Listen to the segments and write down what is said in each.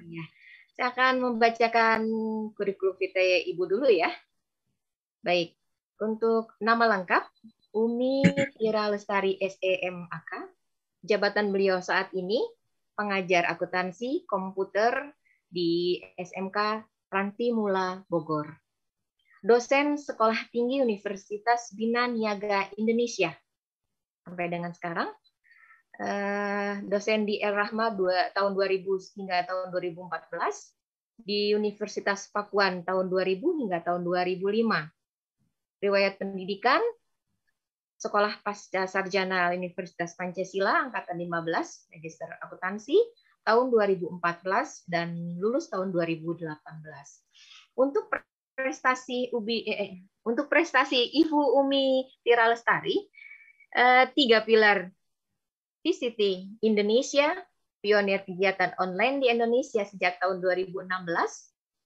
Ya. Saya akan membacakan kurikulum vitae Ibu dulu ya. Baik, untuk nama lengkap, Umi Tira Lestari SEMAK. Jabatan beliau saat ini pengajar akuntansi komputer di SMK Ranti Mula Bogor. Dosen Sekolah Tinggi Universitas Bina Niaga Indonesia. Sampai dengan sekarang, dosen di El Rahma tahun 2000 hingga tahun 2014, di Universitas Pakuan tahun 2000 hingga tahun 2005. Riwayat pendidikan, Sekolah Pasca Sarjana Universitas Pancasila Angkatan 15, Magister Akuntansi tahun 2014 dan lulus tahun 2018. Untuk prestasi Ibu Umi Tira Lestari, 3 pilar PCT Indonesia, pionir kegiatan online di Indonesia sejak tahun 2016,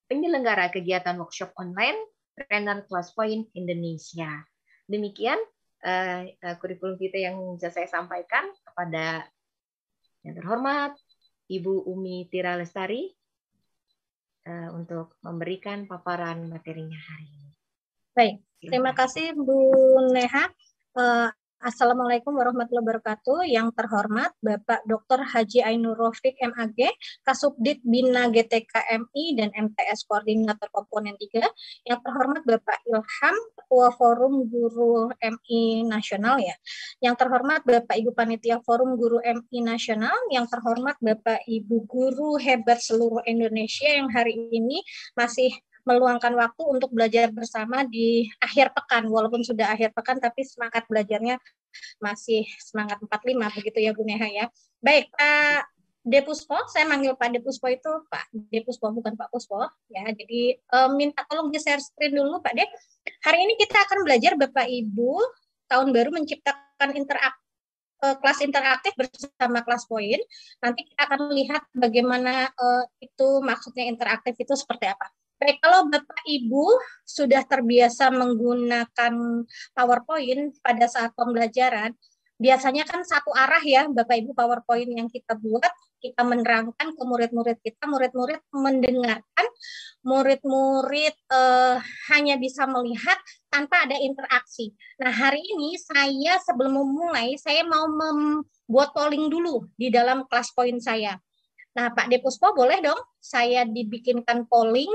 penyelenggara kegiatan workshop online, trainer Class Point Indonesia. Demikian kurikulum kita yang bisa saya sampaikan kepada yang terhormat Ibu Umi Tira Lestari untuk memberikan paparan materinya hari ini. Baik, terima kasih Bu Neha. Assalamualaikum warahmatullahi wabarakatuh. Yang terhormat Bapak Dr. Haji Ainur Rafiq MAG, Kasubdit Bina GTKMI dan MTS Koordinator Komponen 3. Yang terhormat Bapak Ilham, Ketua Forum Guru MI Nasional ya. Yang terhormat Bapak Ibu Panitia Forum Guru MI Nasional. Yang terhormat Bapak Ibu Guru hebat seluruh Indonesia yang hari ini masih meluangkan waktu untuk belajar bersama di akhir pekan, walaupun sudah akhir pekan, tapi semangat belajarnya masih semangat 45, begitu ya Bu Neha ya. Baik, Pak Depuspo, saya manggil Pak Depuspo itu Pak Depuspo, bukan Pak Puspo, ya. Jadi minta tolong di-share screen dulu Pak Dep. Hari ini kita akan belajar Bapak Ibu, tahun baru menciptakan kelas interaktif bersama kelas poin. Nanti kita akan lihat bagaimana itu maksudnya interaktif itu seperti apa. Baik, kalau Bapak Ibu sudah terbiasa menggunakan PowerPoint pada saat pembelajaran, biasanya kan satu arah ya Bapak Ibu PowerPoint yang kita buat, kita menerangkan ke murid-murid kita, murid-murid mendengarkan, murid-murid hanya bisa melihat tanpa ada interaksi. Nah, hari ini saya sebelum memulai, saya mau membuat polling dulu di dalam kelas poin saya. Nah, Pak Depuspo boleh dong saya dibikinkan polling.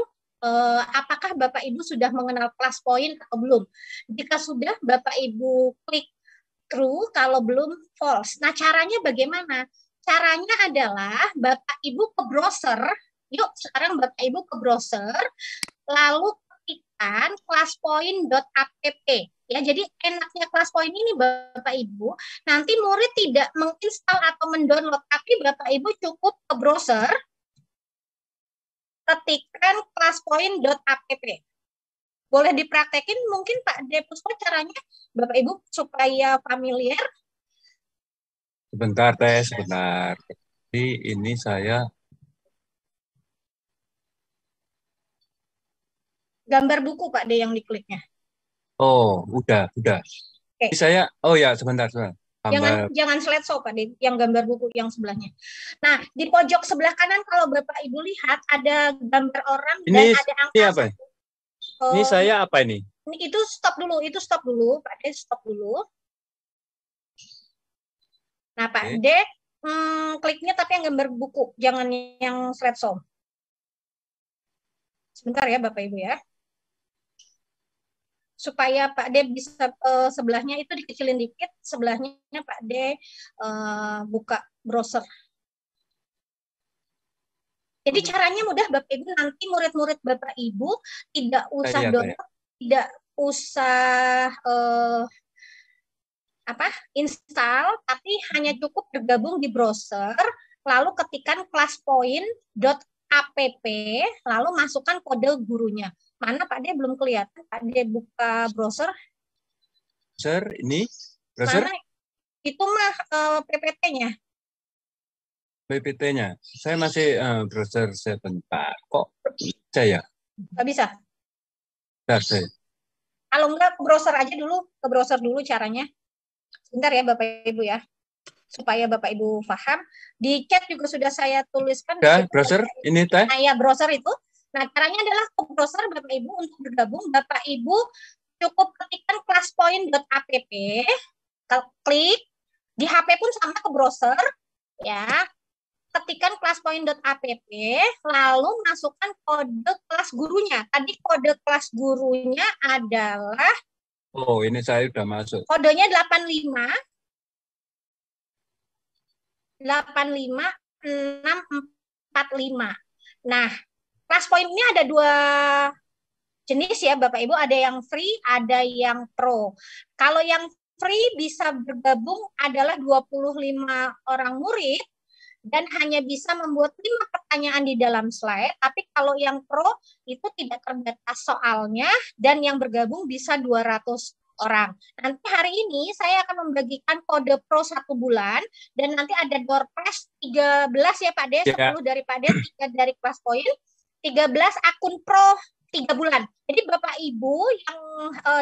Apakah Bapak Ibu sudah mengenal kelas poin atau belum? Jika sudah, Bapak Ibu klik true, kalau belum false. Nah, caranya bagaimana? Caranya adalah Bapak Ibu ke browser. Yuk, sekarang Bapak Ibu ke browser, lalu ketikkan classpoint.app. Ya, jadi enaknya kelas poin ini Bapak Ibu, nanti murid tidak menginstal atau mendownload, tapi Bapak Ibu cukup ke browser, ketikkan classpoint.app. Boleh dipraktekin mungkin Pak Depuspo caranya Bapak Ibu supaya familiar. Sebentar Teh, sebentar. Jadi ini saya gambar buku Pak D yang dikliknya. Oh, udah. Oke. Ini saya sebentar. Jangan slideshow Pak D, yang gambar buku yang sebelahnya. Nah, di pojok sebelah kanan kalau Bapak Ibu lihat ada gambar orang dan ada angka. Ini apa? Ini saya apa ini? Itu stop dulu, Pak D, stop dulu. Nah, Pak D, kliknya tapi yang gambar buku, jangan yang slideshow. Sebentar ya Bapak Ibu ya. Supaya Pak D bisa sebelahnya itu dikecilin dikit, sebelahnya Pak D buka browser. Jadi caranya mudah Bapak Ibu, nanti murid-murid Bapak Ibu tidak usah download, tidak usah install, tapi hanya cukup bergabung di browser, lalu ketikkan classpoint.app, lalu masukkan kode gurunya. Mana Pak D belum kelihatan? Pak D buka browser. Browser ini? Browser? Mana? Itu mah PPT-nya. PPT-nya. Saya masih browser sebentar. Kok bisa ya? Nggak bisa? Bentar, saya. Kalau enggak, ke browser aja dulu. Ke browser dulu caranya. Sebentar ya Bapak Ibu ya. supaya Bapak Ibu paham. Di chat juga sudah saya tuliskan. Ya, browser ini teh. Nah, ya browser itu. Nah, caranya adalah ke browser Bapak Ibu untuk bergabung. Bapak Ibu cukup ketikkan classpoint.app, klik di HP pun sama ke browser, ya. Ketikkan classpoint.app, lalu masukkan kode kelas gurunya. Tadi kode kelas gurunya adalah Oh, ini saya udah masuk. kodenya 85645. Nah, ClassPoint ini ada dua jenis ya Bapak Ibu, ada yang free, ada yang pro. Kalau yang free bisa bergabung adalah 25 orang murid dan hanya bisa membuat 5 pertanyaan di dalam slide, tapi kalau yang pro itu tidak terbatas soalnya dan yang bergabung bisa 200 orang. Nanti hari ini saya akan membagikan kode pro 1 bulan dan nanti ada door prize 13 ya Pak De, 10 dari Pak De, 3 dari ClassPoint, 13 akun pro 3 bulan. Jadi Bapak Ibu yang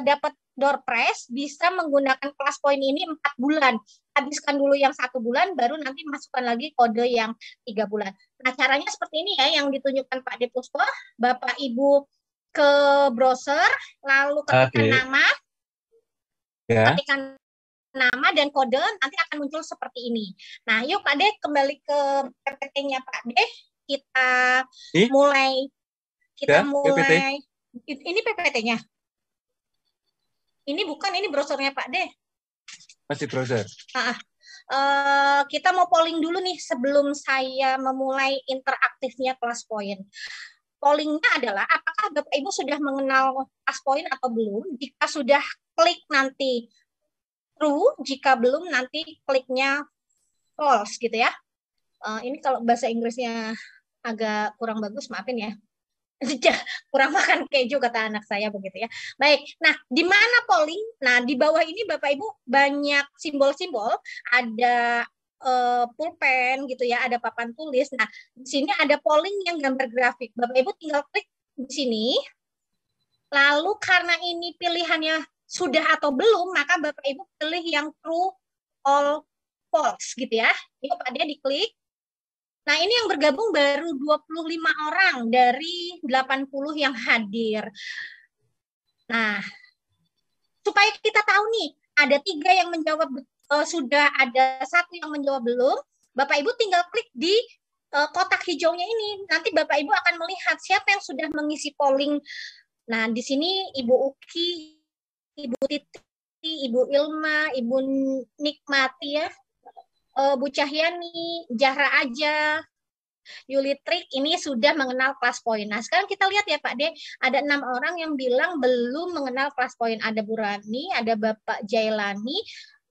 dapat door prize bisa menggunakan ClassPoint ini 4 bulan. Habiskan dulu yang 1 bulan, baru nanti masukkan lagi kode yang 3 bulan. Nah, caranya seperti ini ya, yang ditunjukkan Pak De Puspo. Bapak Ibu ke browser, lalu ketikkan nama, ketikkan nama dan kode, nanti akan muncul seperti ini. Nah, yuk Pak De kembali ke PPT-nya Pak De. Kita mulai. Ini PPT-nya. Ini bukan, ini browsernya Pak De. Masih browser. Kita mau polling dulu nih sebelum saya memulai interaktifnya ClassPoint. Pollingnya adalah apakah Bapak Ibu sudah mengenal ClassPoint atau belum? Jika sudah, klik nanti true. Jika belum, nanti kliknya false gitu ya. Ini kalau bahasa Inggrisnya agak kurang bagus, maafin ya. Kurang makan keju kata anak saya begitu ya. Baik, nah di mana polling? Nah di bawah ini Bapak Ibu banyak simbol-simbol, ada pulpen gitu ya, ada papan tulis. Nah di sini ada polling yang gambar grafik. Bapak Ibu tinggal klik di sini. Lalu karena ini pilihannya sudah atau belum, maka Bapak Ibu pilih yang true, all, false gitu ya. Yuk Pak Dia diklik. Nah, ini yang bergabung baru 25 orang dari 80 yang hadir. Nah, supaya kita tahu nih, ada 3 yang menjawab sudah, ada 1 yang menjawab belum. Bapak Ibu tinggal klik di kotak hijaunya ini. Nanti Bapak Ibu akan melihat siapa yang sudah mengisi polling. Nah, di sini Ibu Uki, Ibu Titi, Ibu Ilma, Ibu Nikmati ya. Bu Cahyani, Jahra Aja, Yulitrik ini sudah mengenal ClassPoint. Nah, sekarang kita lihat ya Pak De, ada 6 orang yang bilang belum mengenal ClassPoint. Ada Bu Rani, ada Bapak Jailani,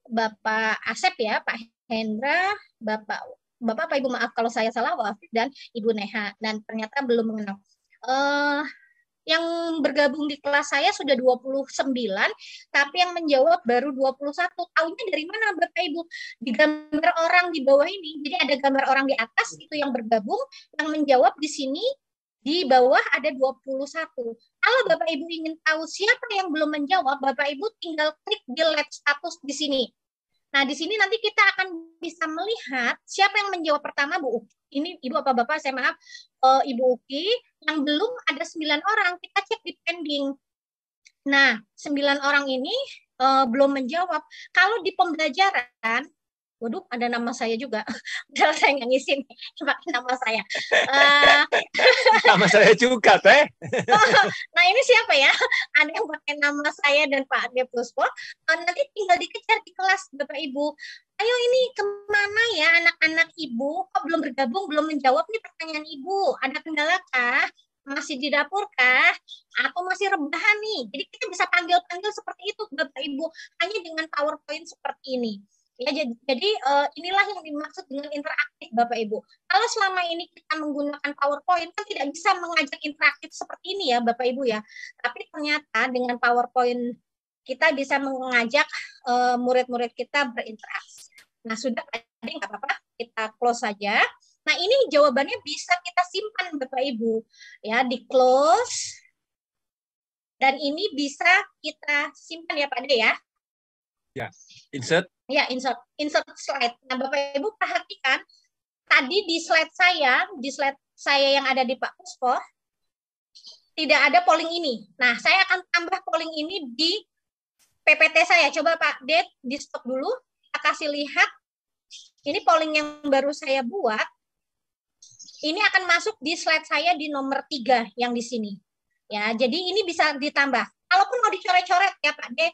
Bapak Asep ya, Pak Hendra, Bapak Pak Ibu maaf kalau saya salah, Wafid dan Ibu Neha. Dan ternyata belum mengenal. Yang bergabung di kelas saya sudah 29, tapi yang menjawab baru 21. Tahunya dari mana Bapak Ibu? Di gambar orang di bawah ini. Jadi ada gambar orang di atas itu yang bergabung, yang menjawab di sini di bawah ada 21. Kalau Bapak Ibu ingin tahu siapa yang belum menjawab, Bapak Ibu tinggal klik delete status di sini. Nah, di sini nanti kita akan bisa melihat siapa yang menjawab pertama, Bu. Ini Ibu apa Bapak, saya maaf, Ibu Uki, yang belum ada 9 orang, kita cek di pending. Nah, 9 orang ini belum menjawab. Kalau di pembelajaran, waduh, ada nama saya juga. Padahal saya nggak ngisi nih, pakai nama saya. Nama saya juga, Teh. Nah, ini siapa ya? Ada yang pakai nama saya dan Pak De Puspo. Nanti tinggal dikejar di kelas, Bapak Ibu. Ayo ini kemana ya anak-anak Ibu? Kok belum bergabung, belum menjawab nih pertanyaan Ibu? Ada kendala kah? Masih di dapur kah? Atau masih rebahan nih? Jadi kita bisa panggil-panggil seperti itu, Bapak Ibu. Hanya dengan PowerPoint seperti ini. Ya, jadi inilah yang dimaksud dengan interaktif Bapak Ibu. Kalau selama ini kita menggunakan PowerPoint kan tidak bisa mengajak interaktif seperti ini ya Bapak Ibu ya. Tapi ternyata dengan PowerPoint kita bisa mengajak murid-murid kita berinteraksi. Nah, sudah tadi nggak apa-apa, kita close saja. Nah, ini jawabannya bisa kita simpan Bapak Ibu ya, di close. Dan ini bisa kita simpan ya Pak De ya. Ya, insert Ya, insert slide. Nah, Bapak Ibu perhatikan tadi di slide saya yang ada di Pak Puspo tidak ada polling ini. Nah, saya akan tambah polling ini di PPT saya. Coba Pak Det di stop dulu. Kita kasih lihat. Ini polling yang baru saya buat. Ini akan masuk di slide saya di nomor 3 yang di sini. Ya, jadi ini bisa ditambah. Kalaupun mau dicoret-coret ya Pak De,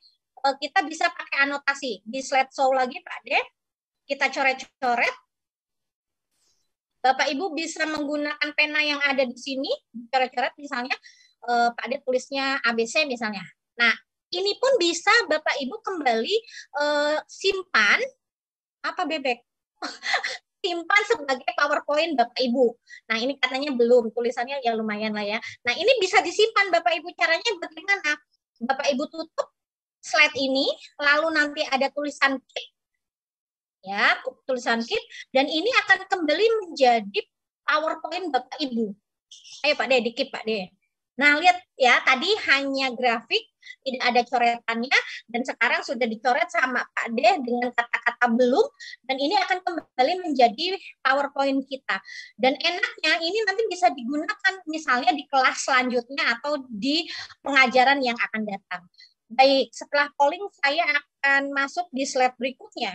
kita bisa pakai anotasi. Di slide show lagi Pak De, kita coret-coret. Bapak Ibu bisa menggunakan pena yang ada di sini, coret-coret misalnya Pak De tulisnya ABC misalnya. Nah, ini pun bisa Bapak Ibu kembali simpan apa bebek? Simpan sebagai PowerPoint Bapak Ibu. Nah, ini katanya belum, tulisannya ya lumayan lah ya. Nah, ini bisa disimpan Bapak Ibu. Caranya bagaimana? Bapak Ibu tutup slide ini, lalu nanti ada tulisan keep, ya, tulisan keep, dan ini akan kembali menjadi PowerPoint Bapak Ibu. Ayo Pak De, di keep Pak De. Nah, lihat ya, tadi hanya grafik, tidak ada coretannya, dan sekarang sudah dicoret sama Pak De dengan kata-kata belum, dan ini akan kembali menjadi PowerPoint kita. Dan enaknya ini nanti bisa digunakan misalnya di kelas selanjutnya atau di pengajaran yang akan datang. Baik, setelah polling saya akan masuk di slide berikutnya.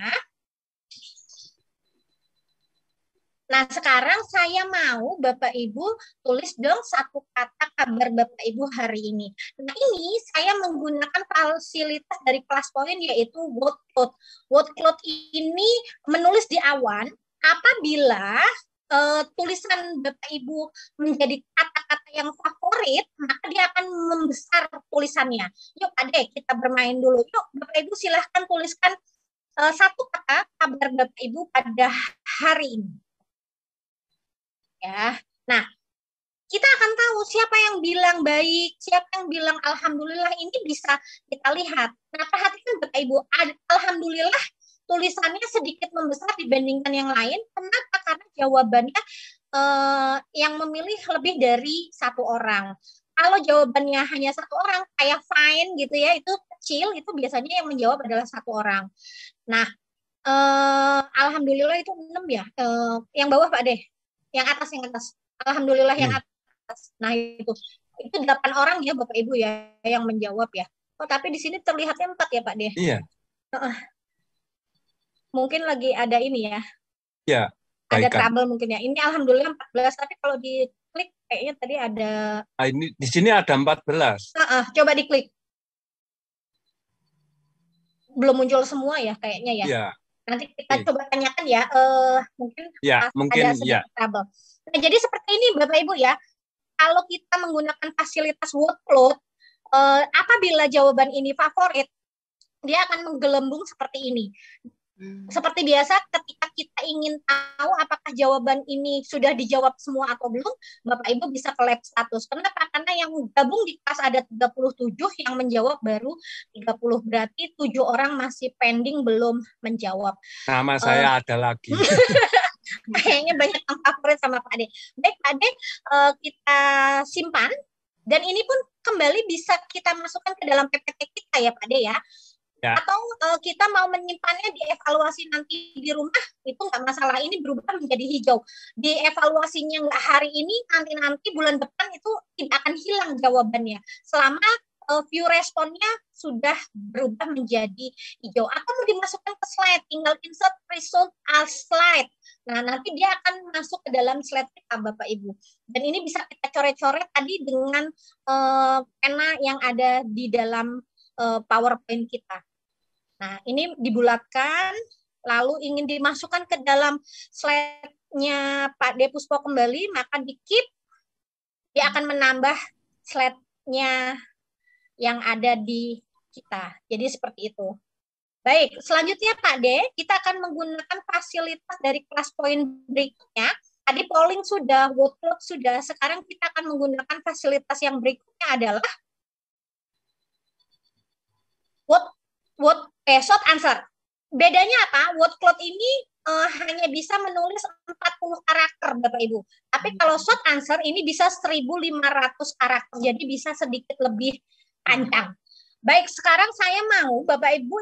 Nah, sekarang saya mau Bapak Ibu tulis dong satu kata kabar Bapak Ibu hari ini. Nah, ini saya menggunakan fasilitas dari kelas poin yaitu word cloud. Word cloud ini menulis di awan apabila tulisan Bapak Ibu menjadi kata-kata yang favorit, maka dia akan membesar tulisannya. Yuk, Adek, kita bermain dulu. Yuk, Bapak Ibu silahkan tuliskan satu kata kabar Bapak Ibu pada hari ini. Ya, nah kita akan tahu siapa yang bilang baik, siapa yang bilang alhamdulillah, ini bisa kita lihat. Nah, perhatikan Bapak Ibu, alhamdulillah tulisannya sedikit membesar dibandingkan yang lain. Kenapa? Karena jawabannya yang memilih lebih dari satu orang. Kalau jawabannya hanya satu orang, kayak fine gitu ya, itu kecil, itu biasanya yang menjawab adalah satu orang. Nah, alhamdulillah itu 6 ya. Yang bawah Pak Deh. Yang atas. Alhamdulillah yang atas. Nah, itu 8 orang ya Bapak Ibu ya yang menjawab ya. Oh, tapi di sini terlihatnya 4 ya Pak De. Iya. Mungkin lagi ada ini ya. Iya. Ada trouble mungkin ya. Ini alhamdulillah 14, tapi kalau diklik kayaknya tadi ada. Ini di sini ada 14. Coba diklik. Belum muncul semua ya kayaknya ya. Iya. Nanti kita coba tanyakan ya, mungkin ada sedikit trouble. Nah, jadi seperti ini Bapak Ibu ya, kalau kita menggunakan fasilitas workload, apabila jawaban ini favorit, dia akan menggelembung seperti ini. Seperti biasa, ketika kita ingin tahu apakah jawaban ini sudah dijawab semua atau belum, Bapak Ibu bisa ke lab status. Kenapa? Karena yang gabung di kelas ada 37, yang menjawab baru 30. Berarti 7 orang masih pending belum menjawab. Nama saya ada lagi. Kayaknya banyak yang favorit sama Pak Ade. Baik Pak Ade, kita simpan. Dan ini pun kembali bisa kita masukkan ke dalam PPT kita ya Pak Ade ya. Ya. Atau kita mau menyimpannya dievaluasi nanti di rumah, itu nggak masalah, ini berubah menjadi hijau. Dievaluasinya nggak hari ini, nanti bulan depan itu tidak akan hilang jawabannya. Selama view responnya sudah berubah menjadi hijau. Atau mau dimasukkan ke slide, tinggal insert result as slide. Nah, nanti dia akan masuk ke dalam slide kita Bapak Ibu. Dan ini bisa kita coret-coret tadi dengan pena yang ada di dalam PowerPoint kita. Nah, ini dibulatkan, lalu ingin dimasukkan ke dalam slide-nya Pak De Puspo kembali, maka di keep, dia akan menambah slide-nya yang ada di kita. Jadi seperti itu. Baik, selanjutnya Pak De, kita akan menggunakan fasilitas dari kelas poin berikutnya. Tadi polling sudah, workload sudah, sekarang kita akan menggunakan fasilitas yang berikutnya adalah short answer. Bedanya apa? Word cloud ini hanya bisa menulis 40 karakter, Bapak Ibu. Tapi kalau short answer ini bisa 1.500 karakter, jadi bisa sedikit lebih panjang. Baik, sekarang saya mau Bapak Ibu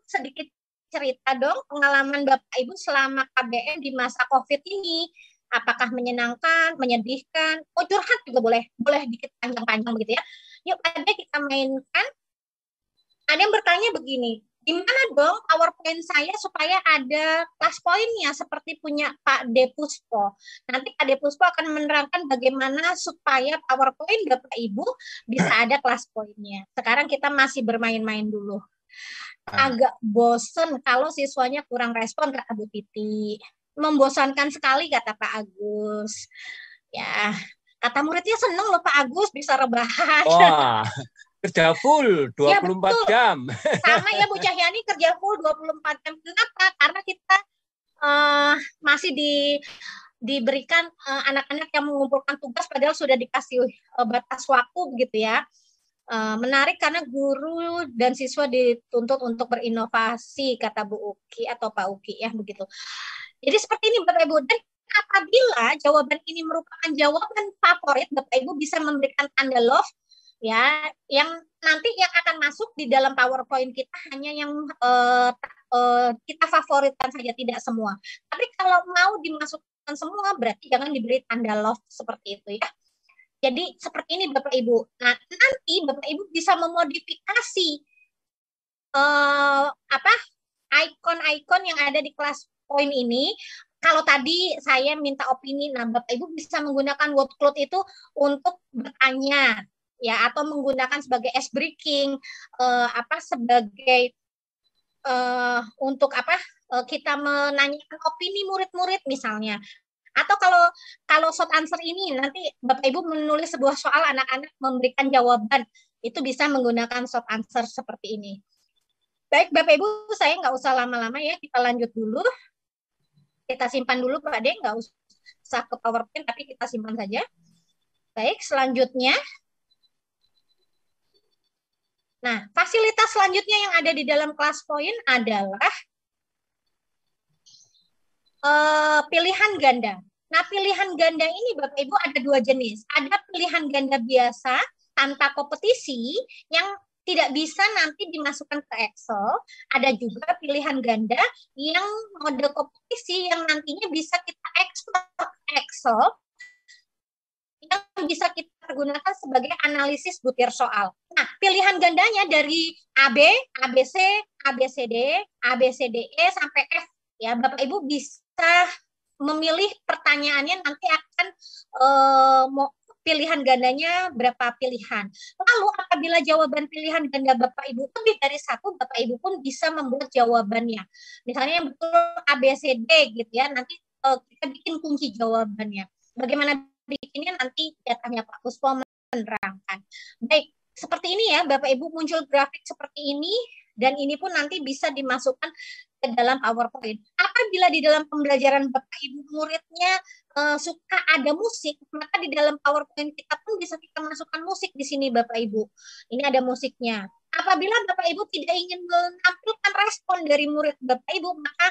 sedikit cerita dong pengalaman Bapak Ibu selama KBM di masa COVID ini. Apakah menyenangkan, menyedihkan? Oh, curhat juga boleh. Boleh dikit panjang-panjang begitu ya. Yuk, ada kita mainkan. Ada yang bertanya begini, gimana dong PowerPoint saya supaya ada kelas poinnya seperti punya Pak Depuspo. Nanti Pak Depuspo akan menerangkan bagaimana supaya PowerPoint Bapak Ibu bisa ada kelas poinnya. Sekarang kita masih bermain-main dulu. Agak bosen kalau siswanya kurang respon, kata Bu Titi. Membosankan sekali, kata Pak Agus. Ya, kata muridnya seneng loh Pak Agus bisa rebahan. Wah, kerja full 24 ya, betul. jam. Sama ya Bu Cahyani, kerja full 24 jam. Kenapa? Karena kita masih diberikan anak-anak yang mengumpulkan tugas padahal sudah dikasih batas waktu begitu ya. Menarik karena guru dan siswa dituntut untuk berinovasi, kata Bu Uki atau Pak Uki ya begitu. Jadi seperti ini Bapak Ibu. Dan apabila jawaban ini merupakan jawaban favorit, Bapak Ibu bisa memberikan tanda love ya, yang nanti yang akan masuk di dalam PowerPoint kita hanya yang kita favoritkan saja, tidak semua. Tapi kalau mau dimasukkan semua berarti jangan diberi tanda love seperti itu ya. Jadi seperti ini Bapak Ibu. Nah, nanti Bapak Ibu bisa memodifikasi ikon-ikon yang ada di kelas poin ini. Kalau tadi saya minta opini, nah Bapak Ibu bisa menggunakan word cloud itu untuk bertanya ya, atau menggunakan sebagai ice breaking, sebagai untuk kita menanyakan opini murid-murid misalnya. Atau kalau short answer ini nanti Bapak Ibu menulis sebuah soal, anak-anak memberikan jawaban, itu bisa menggunakan short answer seperti ini. Baik Bapak Ibu, saya nggak usah lama-lama ya, kita lanjut dulu. Kita simpan dulu Pak De, nggak usah ke PowerPoint, tapi kita simpan saja. Baik, selanjutnya. Nah, fasilitas selanjutnya yang ada di dalam kelas poin adalah pilihan ganda. Nah, pilihan ganda ini Bapak Ibu ada dua jenis. Ada pilihan ganda biasa tanpa kompetisi yang tidak bisa nanti dimasukkan ke Excel. Ada juga pilihan ganda yang mode kompetisi yang nantinya bisa kita ekspor ke Excel, yang bisa kita gunakan sebagai analisis butir soal. Nah, pilihan gandanya dari AB, ABC, ABCD, ABCDE sampai F. Ya, Bapak Ibu bisa memilih pertanyaannya, nanti akan pilihan gandanya berapa pilihan. Lalu apabila jawaban pilihan ganda Bapak Ibu lebih dari satu, Bapak Ibu pun bisa membuat jawabannya. Misalnya yang betul ABCD gitu ya, nanti kita bikin kunci jawabannya. Bagaimana bikinnya nanti datanya Pak Puspo menerangkan. Baik, seperti ini ya Bapak Ibu, muncul grafik seperti ini, dan ini pun nanti bisa dimasukkan ke dalam PowerPoint. Apabila di dalam pembelajaran Bapak Ibu muridnya suka ada musik, maka di dalam PowerPoint kita pun bisa kita masukkan musik di sini Bapak Ibu. Ini ada musiknya. Apabila Bapak Ibu tidak ingin menampilkan respon dari murid Bapak Ibu, maka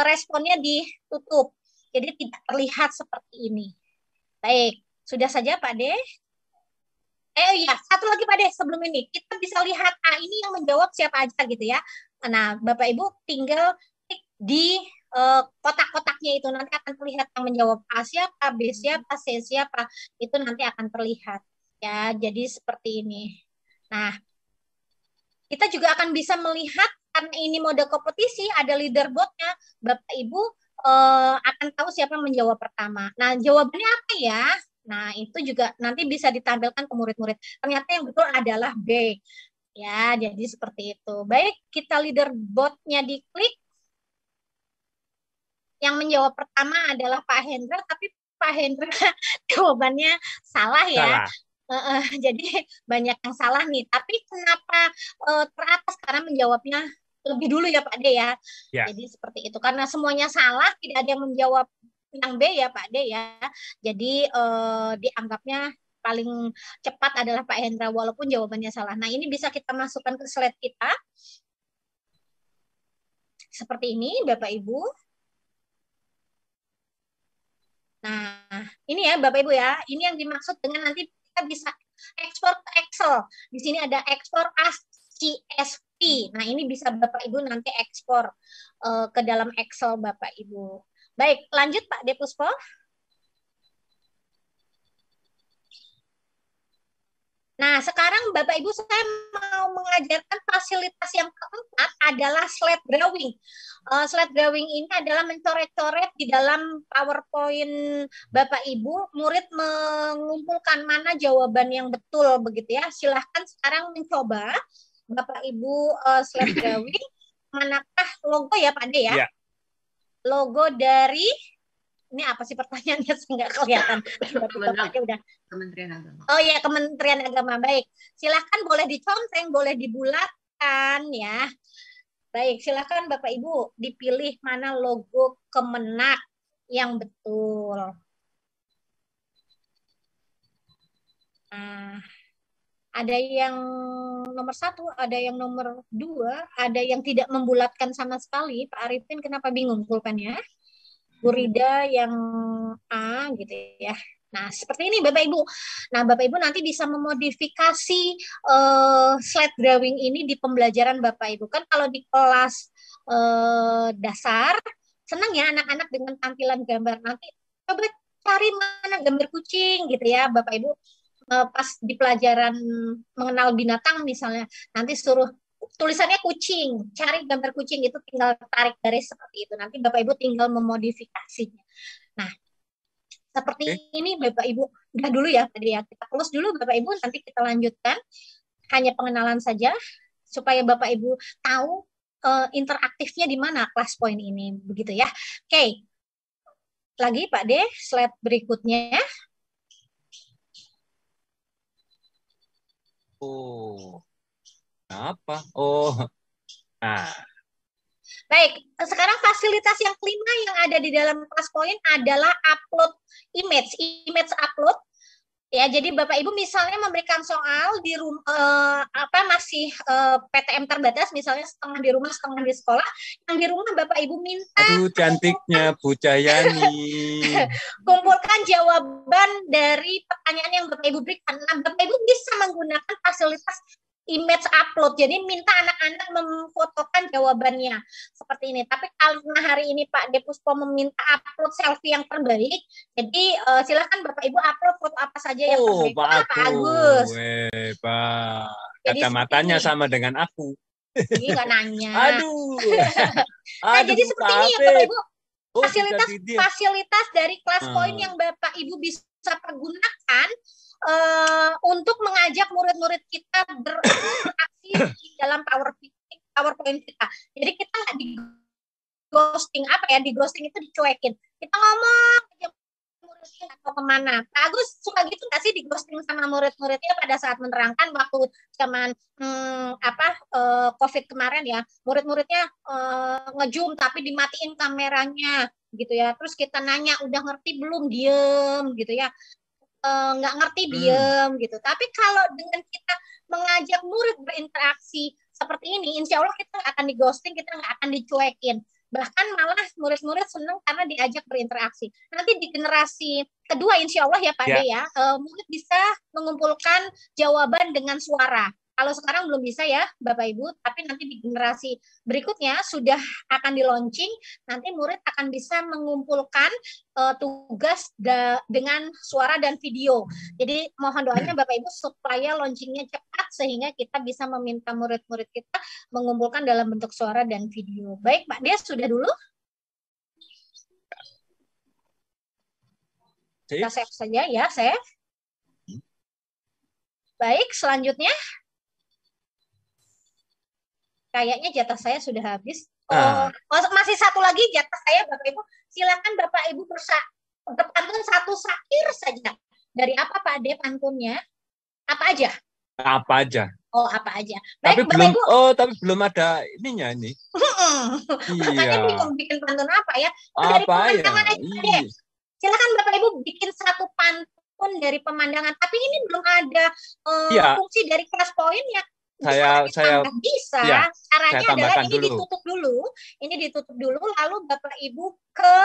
responnya ditutup. Jadi tidak terlihat seperti ini. Baik, sudah saja Pak De. Iya, satu lagi Pak De, sebelum ini kita bisa lihat ini yang menjawab siapa aja gitu ya. Nah, Bapak Ibu tinggal klik di kotak-kotaknya itu, nanti akan terlihat yang menjawab A siapa, B siapa, C siapa, itu nanti akan terlihat ya. Jadi seperti ini. Nah, kita juga akan bisa melihat karena ini mode kompetisi, ada leaderboardnya. Bapak Ibu akan tahu siapa yang menjawab pertama. Nah, jawabannya apa ya? Nah, itu juga nanti bisa ditampilkan ke murid-murid. Ternyata yang betul adalah B. Ya, jadi seperti itu. Baik, kita leaderboard-nya diklik. Yang menjawab pertama adalah Pak Hendra, tapi Pak Hendra jawabannya salah ya. Jadi banyak yang salah nih. Tapi kenapa teratas? Karena menjawabnya lebih dulu ya Pak De ya. Jadi seperti itu. Karena semuanya salah, tidak ada yang menjawab yang B ya Pak De ya. Jadi dianggapnya paling cepat adalah Pak Hendra walaupun jawabannya salah. Nah, ini bisa kita masukkan ke slide kita. Seperti ini Bapak Ibu. Nah, ini ya Bapak Ibu ya. Ini yang dimaksud dengan nanti kita bisa ekspor ke Excel. Di sini ada ekspor as CSV P. Nah, ini bisa Bapak Ibu nanti ekspor ke dalam Excel Bapak Ibu. Baik, lanjut Pak Depuspo. Nah, sekarang Bapak Ibu saya mau mengajarkan fasilitas yang keempat adalah slide drawing. Slide drawing ini adalah mencoret-coret di dalam PowerPoint Bapak Ibu. Murid mengumpulkan mana jawaban yang betul begitu ya. Silahkan sekarang mencoba Bapak Ibu slide drawing. Manakah logo ya Pak De ya? Ya. Logo dari ini apa sih pertanyaannya? Nggak kelihatan. Udah. Kementerian Agama. Oh ya, Kementerian Agama. Baik. Silahkan boleh diconteng, boleh dibulatkan ya. Baik, silahkan Bapak Ibu dipilih mana logo Kemenak yang betul. Nah, ada yang nomor 1, ada yang nomor 2, ada yang tidak membulatkan sama sekali. Pak Arifin kenapa bingung pulpennya? Bu Rida yang A gitu ya. Nah, seperti ini Bapak Ibu. Nah, Bapak Ibu nanti bisa memodifikasi slide drawing ini di pembelajaran Bapak Ibu. Kan kalau di kelas dasar, senang ya anak-anak dengan tampilan gambar. Nanti coba cari mana gambar kucing gitu ya Bapak Ibu. Pas di pelajaran mengenal binatang misalnya, nanti suruh tulisannya kucing, cari gambar kucing, itu tinggal tarik garis seperti itu. Nanti Bapak Ibu tinggal memodifikasinya. Nah, seperti ini Bapak Ibu. Udah dulu ya tadi ya. Kita close dulu Bapak Ibu, nanti kita lanjutkan. Hanya pengenalan saja supaya Bapak Ibu tahu interaktifnya di mana kelas point ini, begitu ya. Oke. Lagi Pak De, slide berikutnya. Oh. Apa? Oh. Nah. Baik, sekarang fasilitas yang kelima yang ada di dalam kelas point adalah upload image upload. Ya, jadi Bapak Ibu misalnya memberikan soal di rumah masih PTM terbatas, misalnya setengah di rumah, setengah di sekolah. Yang di rumah Bapak Ibu minta. Aduh, cantiknya Bu Cayani. Kumpulkan jawaban dari pertanyaan yang Bapak Ibu berikan. Nah, Bapak Ibu bisa menggunakan fasilitas image upload. Jadi minta anak-anak memfotokan jawabannya seperti ini. Tapi karena hari ini Pak Depuspo meminta upload selfie yang terbaik, jadi silakan Bapak Ibu upload foto apa saja yang terbaik. Pak Agus. Pak. Kacamatanya sama dengan aku. Ini nggak nanya. Aduh. Nah, jadi seperti ini ya Bapak Ibu. Fasilitas dari kelas point yang Bapak Ibu bisa pergunakan untuk mengajak murid-murid kita berinteraksi di dalam PowerPoint kita. Jadi kita nggak di ghosting, di ghosting itu dicuekin. Kita ngomong aja muridnya atau kemana. Pak Agus suka gitu nggak sih di ghosting sama murid-muridnya pada saat menerangkan waktu zaman COVID kemarin ya. Murid-muridnya nge-zoom tapi dimatiin kameranya gitu ya. Terus kita nanya udah ngerti belum, diem gitu ya. Nggak ngerti diem gitu. Tapi kalau dengan kita mengajak murid berinteraksi seperti ini, insya Allah kita nggak akan di ghosting, kita nggak akan dicuekin. Bahkan malah murid-murid senang karena diajak berinteraksi. Nanti di generasi kedua insya Allah ya Pak De ya, murid bisa mengumpulkan jawaban dengan suara. Kalau sekarang belum bisa ya Bapak Ibu, tapi nanti di generasi berikutnya sudah akan di launching, nanti murid akan bisa mengumpulkan tugas dengan suara dan video. Jadi mohon doanya Bapak Ibu supaya launchingnya cepat sehingga kita bisa meminta murid-murid kita mengumpulkan dalam bentuk suara dan video. Baik Pak Dia sudah dulu? Kita save saja ya, save. Baik, selanjutnya. Kayaknya jatah saya sudah habis. Masih satu lagi jatah saya, Bapak Ibu. Silakan Bapak Ibu berpantun satu syair saja. Dari apa Pak De pantunnya? Apa aja? Apa aja. Oh, apa aja. Baik, tapi Bapak belum. Ibu. Tapi belum ada ininya ini. Makanya bingung bikin pantun apa ya? Dari pemandangan aja Pak De. Silakan Bapak Ibu bikin satu pantun dari pemandangan. Tapi ini belum ada fungsi dari kelas poin ya. Saya bisa. Ya, caranya adalah ini ditutup dulu, lalu Bapak Ibu ke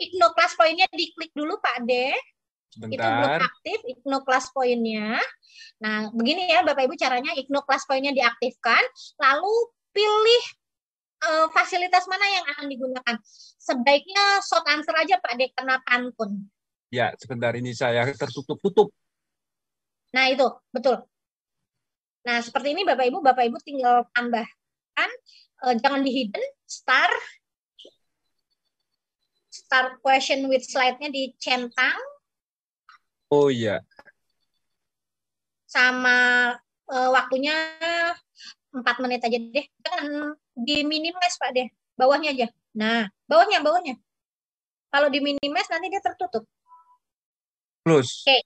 Ignore Class Point-nya diklik dulu Pak De. Itu belum Sebentar. aktif IGNO Class Point-nya. Nah, begini ya Bapak Ibu caranya IGNO Class Point-nya diaktifkan, lalu pilih fasilitas mana yang akan digunakan. Sebaiknya short answer aja Pak Dek, karena pantun. Ya, sebentar ini saya tertutup-tutup. Nah, itu betul. Nah, seperti ini Bapak Ibu tinggal tambahkan, jangan di hidden, start question with slide-nya dicentang, Oh iya. sama waktunya 4 menit aja deh. Jangan di minimize Pak deh, bawahnya aja. Nah, bawahnya. Kalau di minimize nanti dia tertutup. Plus. Oke.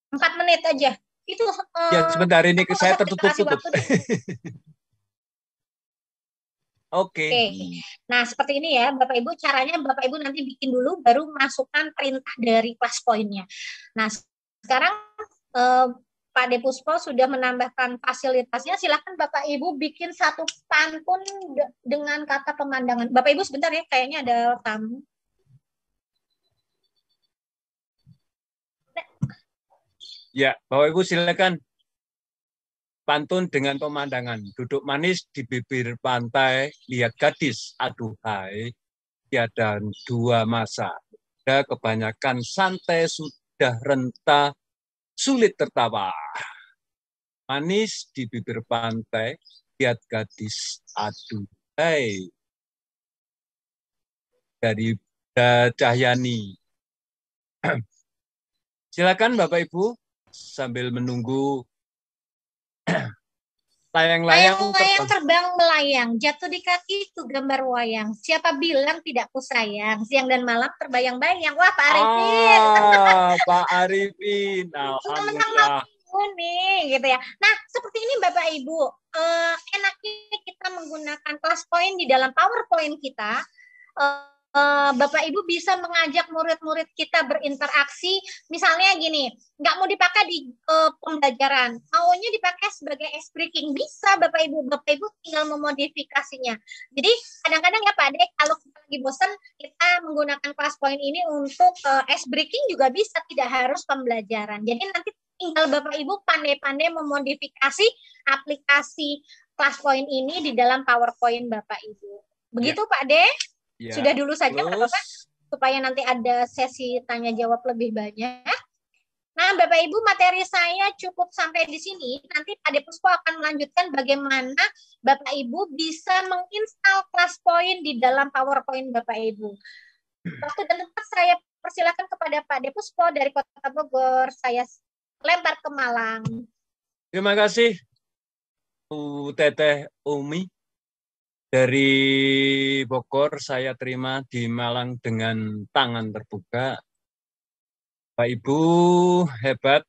4 menit aja. Itu Ya, sebentar ini saya konsentrasi tertutup-tutup. waktu deh. Oke. Oke. Nah, seperti ini ya Bapak Ibu, caranya Bapak Ibu nanti bikin dulu baru masukkan perintah dari class point-nya. Nah, sekarang Pak Depuspo sudah menambahkan fasilitasnya. Silakan Bapak Ibu bikin satu pantun dengan kata pemandangan. Bapak Ibu sebentar ya, kayaknya ada tamu. Ya, Bapak Ibu silakan. Pantun dengan pemandangan. Duduk manis di bibir pantai, lihat gadis, aduhai, tiada dua masa. Sudah kebanyakan santai, sudah renta, sulit tertawa. Manis di bibir pantai, lihat gadis, aduhai. Dari Cahyani. Silakan Bapak Ibu sambil menunggu layang-layang terbang melayang, jatuh di kaki itu gambar wayang. Siapa bilang tidak ku sayang, siang dan malam terbayang-bayang. Wah, Pak Arifin. Pak Arifin, alhamdulillah. Nih, gitu ya. Nah, seperti ini Bapak Ibu. Enaknya kita menggunakan class point di dalam PowerPoint kita. Bapak Ibu bisa mengajak murid-murid kita berinteraksi, misalnya gini, nggak mau dipakai di pembelajaran, maunya dipakai sebagai ice breaking, bisa Bapak Ibu tinggal memodifikasinya. Jadi kadang-kadang ya Pak Dek, kalau kita lagi bosan, kita menggunakan class point ini untuk ice breaking juga bisa, tidak harus pembelajaran. Jadi nanti tinggal Bapak Ibu pandai-pandai memodifikasi aplikasi class point ini di dalam PowerPoint Bapak Ibu. Begitu ya. Pak Dek? Ya, sudah dulu saja Bapak, supaya nanti ada sesi tanya jawab lebih banyak. Nah, Bapak Ibu, materi saya cukup sampai di sini. Nanti Pak Depuspo akan melanjutkan bagaimana Bapak Ibu bisa menginstal class point di dalam PowerPoint Bapak Ibu. Waktu dan tempat saya persilakan kepada Pak Depuspo dari Kota Bogor. Saya lempar ke Malang. Terima kasih, Bu Teteh Umi. Dari Bogor saya terima di Malang dengan tangan terbuka. Pak Ibu hebat,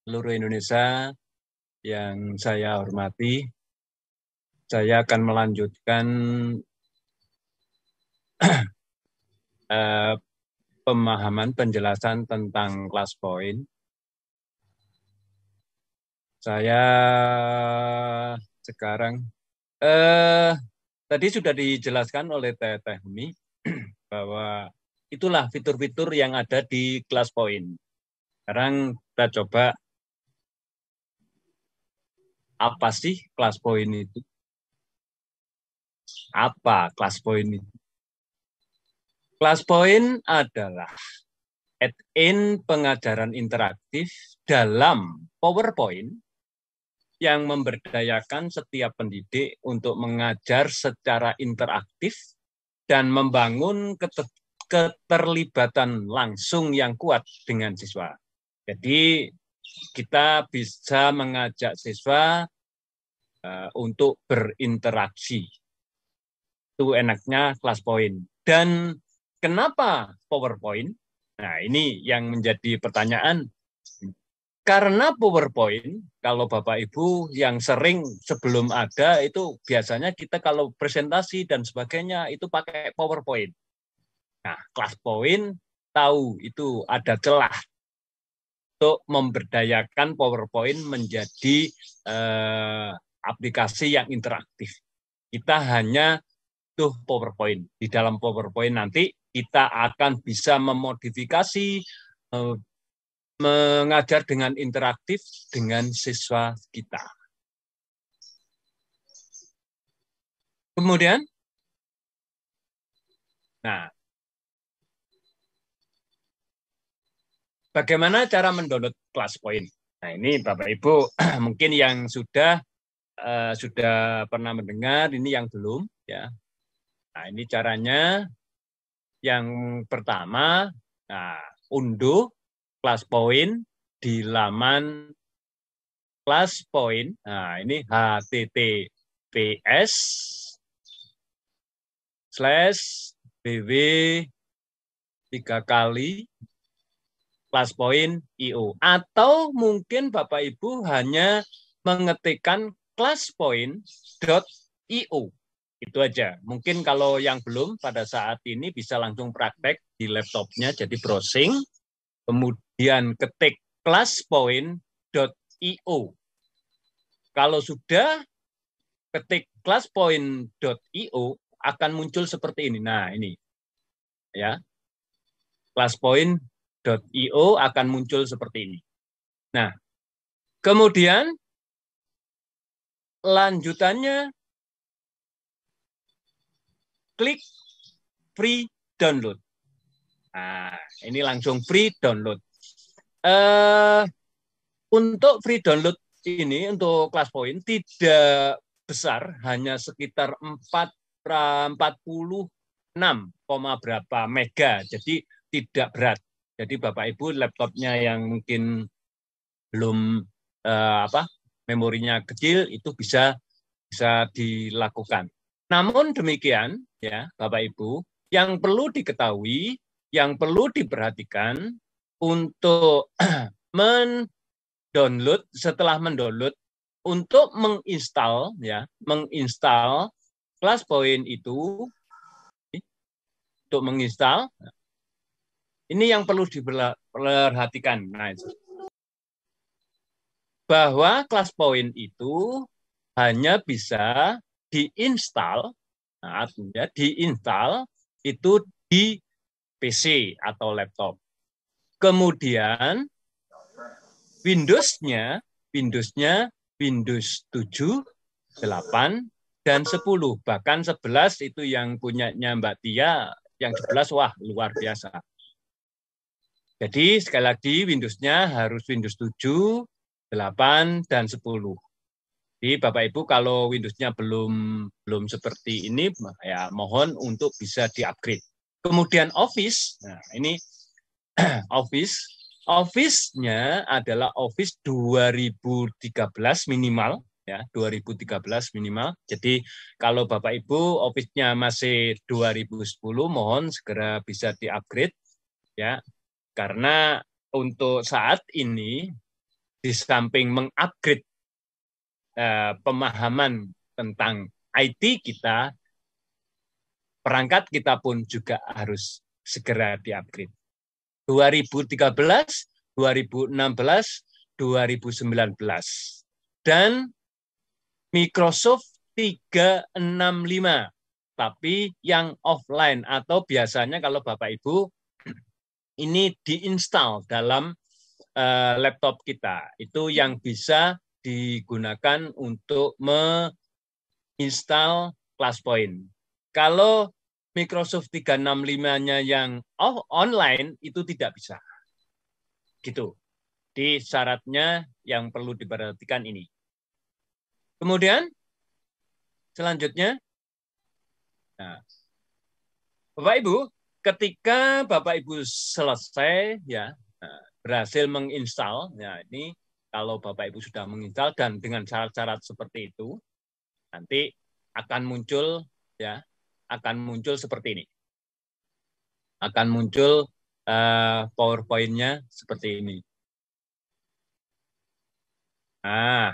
seluruh Indonesia yang saya hormati. Saya akan melanjutkan pemahaman penjelasan tentang class point. Saya sekarang tadi sudah dijelaskan oleh Teteh Umi bahwa itulah fitur-fitur yang ada di class point. Sekarang kita coba apa sih class point itu? Apa class point itu? Class point adalah add-in pengajaran interaktif dalam PowerPoint yang memberdayakan setiap pendidik untuk mengajar secara interaktif dan membangun keterlibatan langsung yang kuat dengan siswa. Jadi kita bisa mengajak siswa untuk berinteraksi. Itu enaknya class point. Dan kenapa PowerPoint? Nah, ini yang menjadi pertanyaan. Karena PowerPoint, kalau Bapak Ibu yang sering sebelum ada itu biasanya kita kalau presentasi dan sebagainya itu pakai PowerPoint. Nah, class point tahu itu ada celah untuk memberdayakan PowerPoint menjadi aplikasi yang interaktif. Kita hanya PowerPoint. Di dalam PowerPoint nanti kita akan bisa memodifikasi, mengajar dengan interaktif dengan siswa kita. Kemudian, nah, bagaimana cara mendownload ClassPoint? Nah, ini Bapak Ibu mungkin yang sudah pernah mendengar, ini yang belum, ya. Nah, ini caranya. Yang pertama, nah, unduh ClassPoint di laman ClassPoint. Nah, ini https://www 3 kali ClassPoint.io. Atau mungkin Bapak Ibu hanya mengetikkan ClassPoint.io. Itu aja. Mungkin kalau yang belum pada saat ini bisa langsung praktek di laptopnya, jadi browsing, kemudian ketik ClassPoint.io. Kalau sudah ketik ClassPoint.io akan muncul seperti ini. Nah, ini ya. ClassPoint.io akan muncul seperti ini. Nah, kemudian lanjutannya klik free download. Nah, ini langsung free download. Untuk free download ini, untuk ClassPoint tidak besar, hanya sekitar 46, berapa mega. Jadi tidak berat. Jadi Bapak Ibu laptopnya yang mungkin belum memorinya kecil itu bisa dilakukan. Namun demikian ya Bapak Ibu, yang perlu diketahui, yang perlu diperhatikan untuk mendownload, setelah mendownload untuk menginstal ya, menginstal ClassPoint itu, untuk menginstal ini yang perlu diperhatikan. Nah, bahwa ClassPoint itu hanya bisa diinstal, nah, artinya diinstal itu di PC atau laptop. Kemudian Windows-nya Windows 7, 8, dan 10. Bahkan 11 itu yang punyanya Mbak Tia, yang 11 wah luar biasa. Jadi sekali lagi Windows-nya harus Windows 7, 8, dan 10. Jadi Bapak Ibu kalau Windows-nya belum seperti ini, ya mohon untuk bisa di-upgrade. Kemudian Office, nah ini Office-nya adalah Office 2013 minimal, ya 2013 minimal. Jadi kalau Bapak Ibu Office-nya masih 2010, mohon segera bisa di-upgrade, ya. Karena untuk saat ini di samping mengupgrade pemahaman tentang IT kita, perangkat kita pun juga harus segera di-upgrade. 2013, 2016, 2019. Dan Microsoft 365, tapi yang offline atau biasanya kalau Bapak Ibu ini diinstal dalam laptop kita. Itu yang bisa digunakan untuk menginstal ClassPoint. Kalau Microsoft 365-nya yang online itu tidak bisa. Gitu. Di syaratnya yang perlu diperhatikan ini. Kemudian selanjutnya, nah, Bapak Ibu, ketika Bapak Ibu selesai ya berhasil menginstal, ya ini kalau Bapak Ibu sudah menginstal dan dengan syarat-syarat seperti itu, nanti akan muncul ya, akan muncul seperti ini. Akan muncul PowerPoint-nya seperti ini. Nah,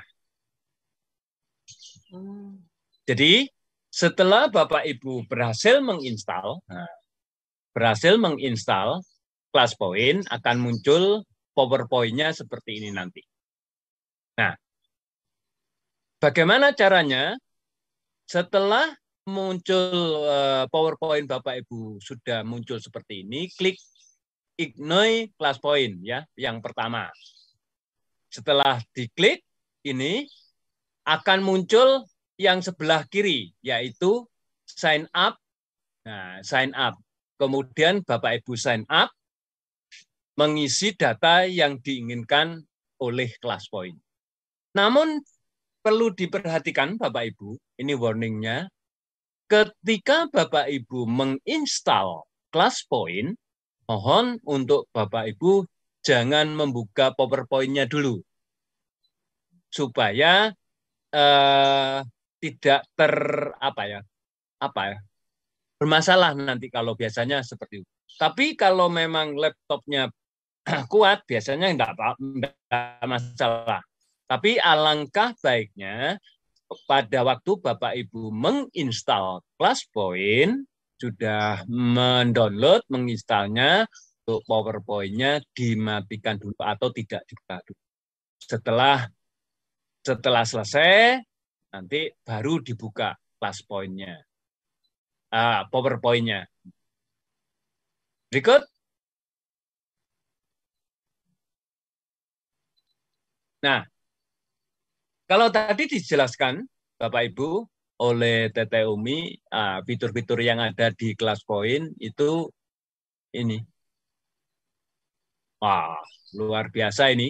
jadi setelah Bapak Ibu berhasil menginstal, ClassPoint, akan muncul PowerPoint-nya seperti ini nanti. Nah, bagaimana caranya? Setelah muncul PowerPoint Bapak Ibu sudah muncul seperti ini, klik Ignore Class Point ya, yang pertama. Setelah diklik ini akan muncul yang sebelah kiri, yaitu sign up. Nah, sign up. Kemudian Bapak Ibu sign up, mengisi data yang diinginkan oleh Class Point. Namun perlu diperhatikan Bapak Ibu, ini warningnya, ketika Bapak Ibu menginstal Class Point, mohon untuk Bapak Ibu jangan membuka PowerPoint-nya dulu, supaya tidak bermasalah nanti kalau biasanya seperti itu. Tapi kalau memang laptopnya kuat, biasanya enggak masalah. Tapi alangkah baiknya pada waktu Bapak Ibu menginstal Class Point, sudah mendownload, menginstalnya, untuk PowerPoint-nya dimatikan dulu atau tidak dibuka dulu. Setelah selesai, nanti baru dibuka Class Point-nya, PowerPoint-nya. Berikut. Nah, kalau tadi dijelaskan Bapak Ibu oleh Tete Umi, fitur-fitur yang ada di Class Point itu ini. Wah, luar biasa ini.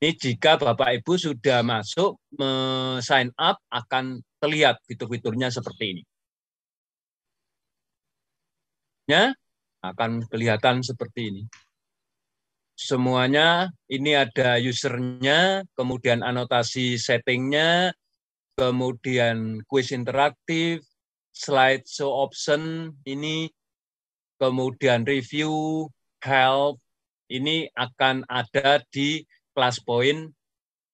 Ini jika Bapak Ibu sudah masuk, sign up, akan terlihat fitur-fiturnya seperti ini. Ya, akan kelihatan seperti ini. Semuanya ini ada usernya, kemudian anotasi settingnya, kemudian quiz interaktif, slideshow option ini, kemudian review, help, ini akan ada di Class Point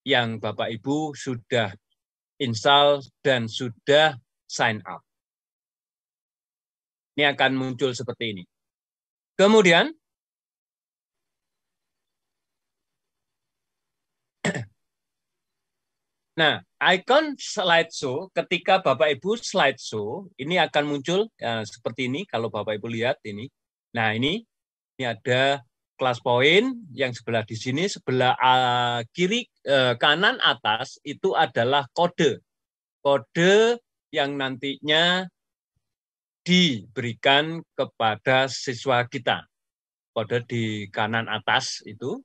yang Bapak Ibu sudah install dan sudah sign up. Ini akan muncul seperti ini. Kemudian, nah, icon slideshow, ketika Bapak Ibu slideshow, ini akan muncul seperti ini, kalau Bapak Ibu lihat ini. Nah, ini ada Class Point yang sebelah di sini, sebelah kiri kanan atas itu adalah kode. Kode yang nantinya diberikan kepada siswa kita. Kode di kanan atas itu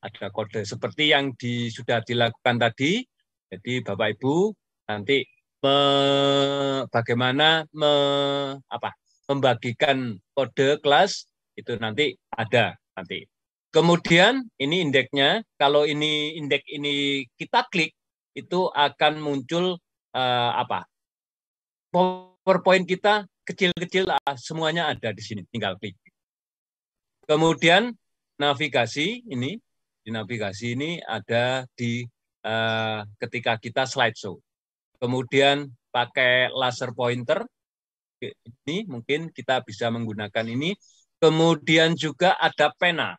ada kode seperti yang sudah dilakukan tadi. Jadi Bapak Ibu nanti bagaimana membagikan kode kelas itu nanti ada nanti. Kemudian ini indeksnya, kalau ini indeks ini kita klik itu akan muncul PowerPoint kita kecil-kecil, semuanya ada di sini, tinggal klik. Kemudian navigasi ini, di navigasi ini ada di ketika kita slideshow. Kemudian pakai laser pointer, ini mungkin kita bisa menggunakan ini. Kemudian juga ada pena.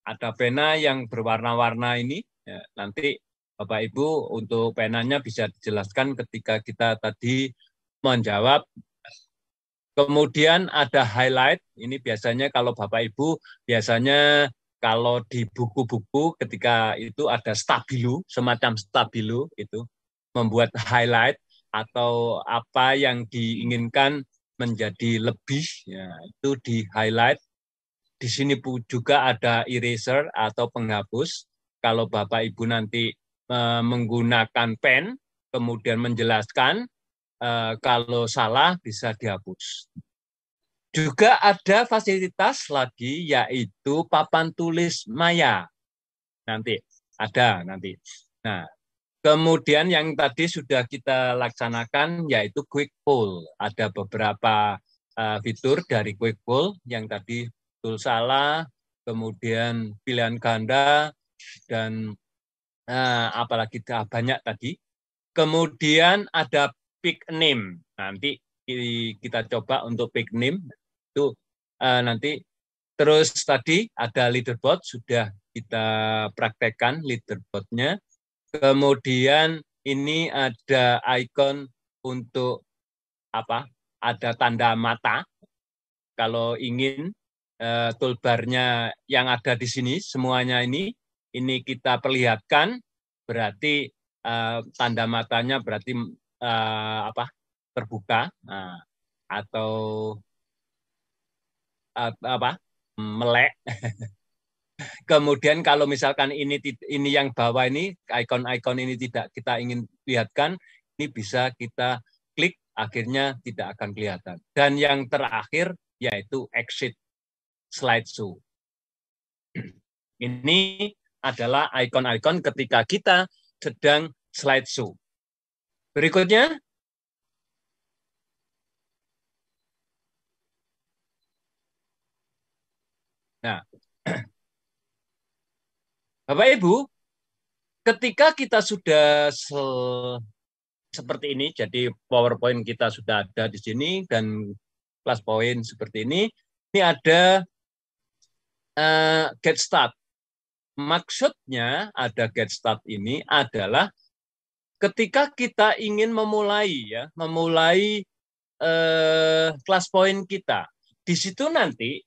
Ada pena yang berwarna-warna ini. Ya, nanti Bapak Ibu untuk penanya bisa dijelaskan ketika kita tadi menjawab. Kemudian ada highlight. Ini biasanya kalau Bapak Ibu, biasanya kalau di buku-buku ketika itu ada stabilo, semacam stabilo itu, membuat highlight atau apa yang diinginkan menjadi lebih, ya, itu di highlight. Di sini juga ada eraser atau penghapus. Kalau Bapak Ibu nanti menggunakan pen, kemudian menjelaskan, kalau salah bisa dihapus. Juga ada fasilitas lagi, yaitu papan tulis maya. Nanti ada nanti. Nah, kemudian yang tadi sudah kita laksanakan yaitu quick poll. Ada beberapa fitur dari quick poll yang tadi betul salah, kemudian pilihan ganda, dan apalagi banyak tadi. Kemudian ada pick name. Nanti kita coba untuk pick name. Itu nanti. Terus tadi ada leaderboard, sudah kita praktekkan leaderboardnya. Kemudian ini ada icon untuk ada tanda mata. Kalau ingin toolbar-nya yang ada di sini semuanya ini kita perlihatkan, berarti tanda matanya berarti terbuka, atau melek. Kemudian kalau misalkan ini yang bawah ini, ikon-ikon ini tidak kita ingin lihatkan, ini bisa kita klik, akhirnya tidak akan kelihatan. Dan yang terakhir yaitu exit slideshow. Ini adalah ikon-ikon ketika kita sedang slideshow. Berikutnya. Nah, Bapak Ibu, ketika kita sudah seperti ini, jadi PowerPoint kita sudah ada di sini dan kelas poin seperti ini ada get start. Maksudnya ada get start ini adalah ketika kita ingin memulai kelas poin kita, di situ nanti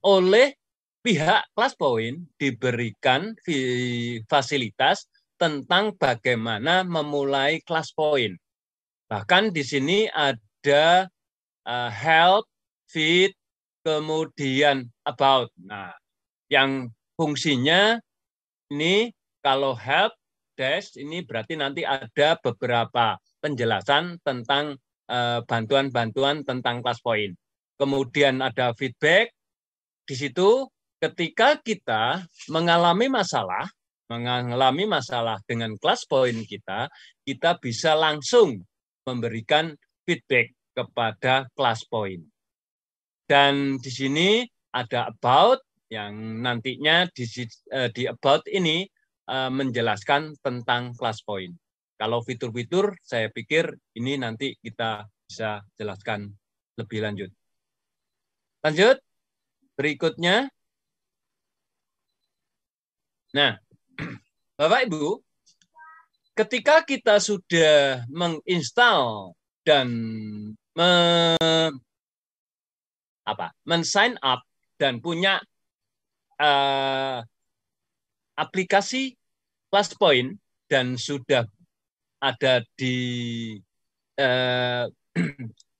oleh pihak kelas poin diberikan fasilitas tentang bagaimana memulai kelas poin. Bahkan di sini ada help, feed, kemudian about. Nah, yang fungsinya ini kalau help desk ini berarti nanti ada beberapa penjelasan tentang bantuan-bantuan tentang kelas poin. Kemudian ada feedback. Di situ ketika kita mengalami masalah dengan kelas poin kita bisa langsung memberikan feedback kepada kelas poin. Dan di sini ada about yang nantinya di about ini menjelaskan tentang kelas poin. Kalau fitur-fitur saya pikir ini nanti kita bisa jelaskan lebih lanjut. Lanjut. Berikutnya. Nah, Bapak Ibu, ketika kita sudah menginstal dan men-sign up dan punya aplikasi ClassPoint dan sudah ada di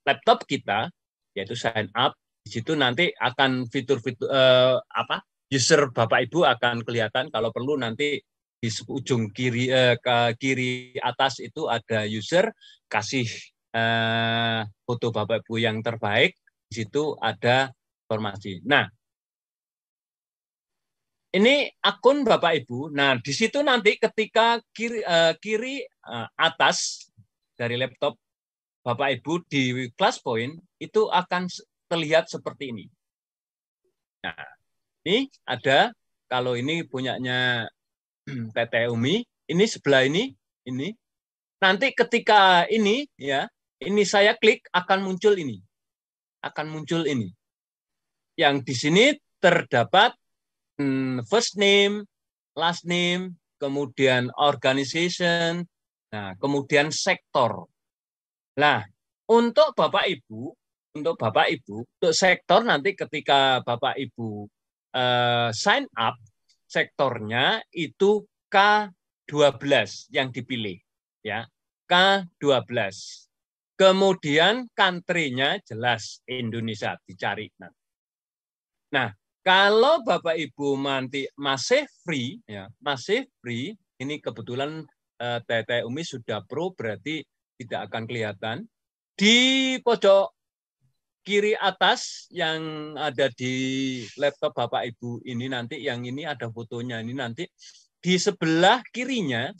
laptop kita, yaitu sign up, di situ nanti akan fitur-fitur user Bapak Ibu akan kelihatan. Kalau perlu nanti di ujung kiri ke kiri atas itu ada user, kasih foto Bapak Ibu yang terbaik, di situ ada informasi. Nah, ini akun Bapak Ibu. Nah, di situ nanti ketika kiri atas dari laptop Bapak Ibu di ClassPoint itu akan terlihat seperti ini. Nah, ini ada, kalau ini punyanya PT Umi, ini sebelah ini. Nanti ketika ini ya, ini saya klik akan muncul ini. Yang di sini terdapat first name, last name, kemudian organization, nah, kemudian sektor. Nah, untuk Bapak Ibu, untuk sektor nanti ketika Bapak Ibu sign up, sektornya itu K12 yang dipilih, ya, K12. Kemudian country-nya jelas Indonesia dicari. Nah, kalau Bapak Ibu nanti masih free, ini kebetulan TT Umi sudah pro, berarti tidak akan kelihatan. Di pojok kiri atas yang ada di laptop Bapak Ibu ini nanti, yang ini ada fotonya, ini nanti di sebelah kirinya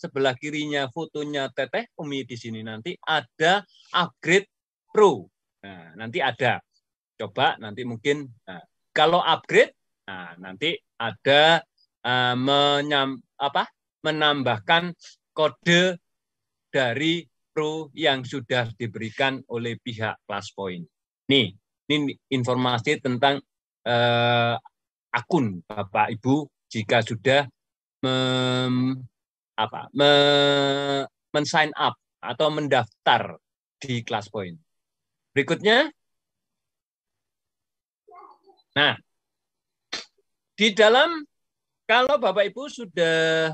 fotonya Teteh Umi di sini nanti ada upgrade pro. Nah, nanti ada. Coba nanti mungkin kalau upgrade, nah, nanti ada menambahkan kode dari pro yang sudah diberikan oleh pihak ClassPoint. Ini informasi tentang akun Bapak Ibu jika sudah men-sign up atau mendaftar di ClassPoint. Berikutnya. Nah, di dalam kalau Bapak Ibu sudah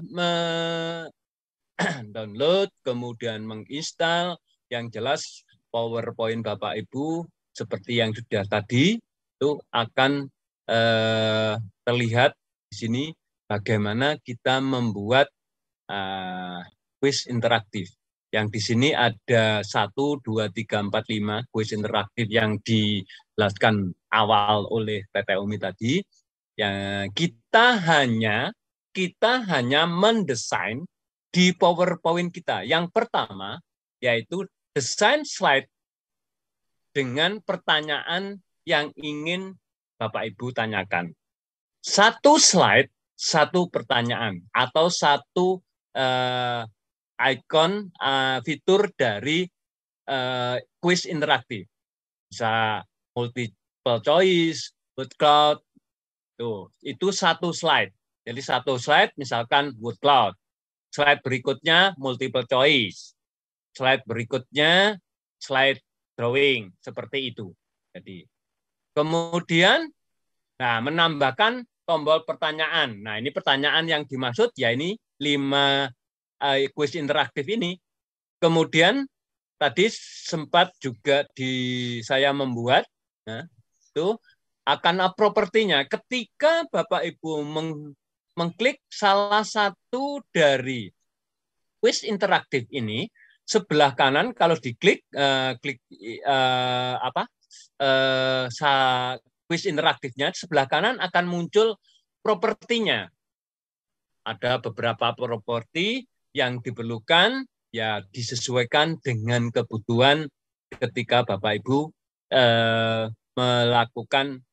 download, kemudian menginstal, yang jelas PowerPoint Bapak Ibu seperti yang sudah tadi, itu akan terlihat di sini bagaimana kita membuat kuis interaktif. Yang di sini ada 1, 2, 3, 4, 5 kuis interaktif yang dijelaskan awal oleh Teteh Umi tadi. Yang kita hanya mendesain di PowerPoint kita. Yang pertama yaitu desain slide dengan pertanyaan yang ingin Bapak Ibu tanyakan. Satu slide, satu pertanyaan atau satu icon fitur dari kuis interaktif. Bisa multiple choice, word cloud, itu satu slide. Jadi satu slide misalkan word cloud. Slide berikutnya multiple choice. Slide berikutnya slide drawing, seperti itu. Jadi kemudian menambahkan tombol pertanyaan. Nah, ini pertanyaan yang dimaksud ya ini 5 kuis interaktif ini. Kemudian tadi sempat juga saya membuat, itu akan propertinya. Ketika Bapak Ibu mengklik salah satu dari kuis interaktif ini, sebelah kanan kalau diklik kuis interaktifnya, sebelah kanan akan muncul propertinya. Ada beberapa properti yang diperlukan, ya disesuaikan dengan kebutuhan ketika Bapak Ibu melakukan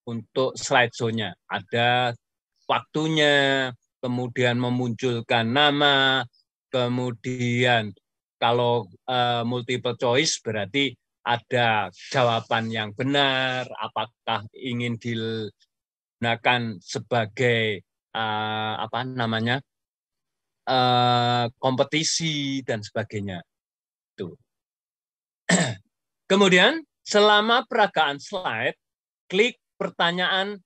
untuk slideshow-nya. Ada waktunya, kemudian memunculkan nama, kemudian kalau multiple choice berarti ada jawaban yang benar, apakah ingin digunakan sebagai kompetisi dan sebagainya. Tuh. Kemudian selama peragaan slide, klik pertanyaan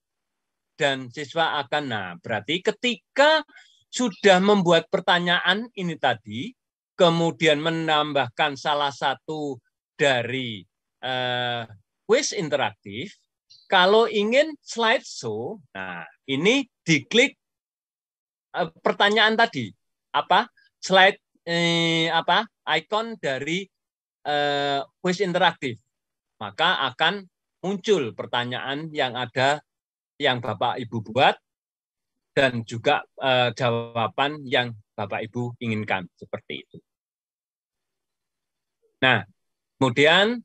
dan siswa akan, berarti ketika sudah membuat pertanyaan ini tadi, kemudian menambahkan salah satu dari kuis interaktif, kalau ingin slideshow, ini diklik pertanyaan tadi, slide icon dari kuis interaktif, maka akan muncul pertanyaan yang ada yang Bapak Ibu buat dan juga jawaban yang Bapak Ibu inginkan, seperti itu. Nah, kemudian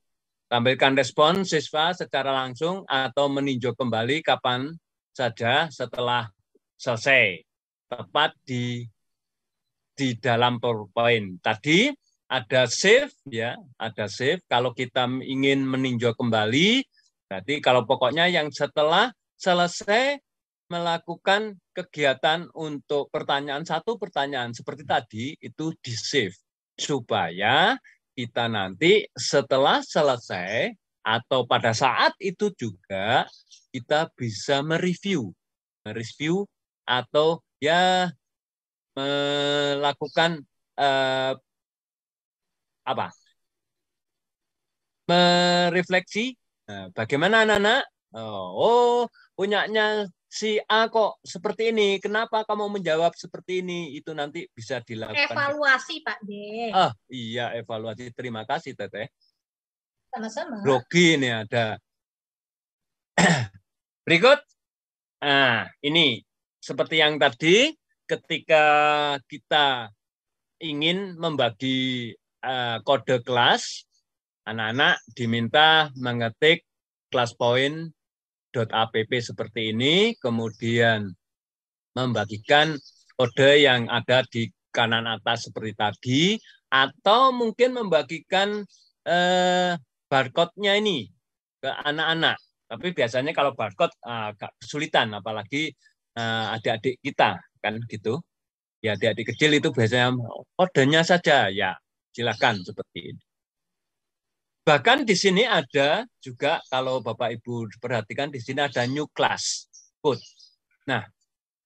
tampilkan respon siswa secara langsung atau meninjau kembali kapan saja setelah selesai, tepat di dalam PowerPoint. Tadi ada save, ya, ada save. Kalau kita ingin meninjau kembali, berarti kalau pokoknya yang setelah selesai melakukan kegiatan untuk pertanyaan satu pertanyaan seperti tadi itu di save supaya kita nanti setelah selesai atau pada saat itu juga kita bisa mereview atau ya melakukan merefleksi. Bagaimana anak-anak? Punyanya si A kok seperti ini. Kenapa kamu menjawab seperti ini? Itu nanti bisa dilakukan. Evaluasi, Pak D. Iya, evaluasi. Terima kasih, Teteh. Sama-sama. Grogi ini ada. Berikut. Ini seperti yang tadi, ketika kita ingin membagi kode kelas, anak-anak diminta mengetik classpoint.app seperti ini, kemudian membagikan kode yang ada di kanan atas seperti tadi, atau mungkin membagikan barcode-nya ini ke anak-anak. Tapi biasanya kalau barcode agak kesulitan, apalagi adik-adik kita, kan gitu. Ya, adik-adik kecil itu biasanya kodenya saja, ya silakan seperti ini. Bahkan di sini ada juga, kalau Bapak Ibu perhatikan, di sini ada new class code. Nah,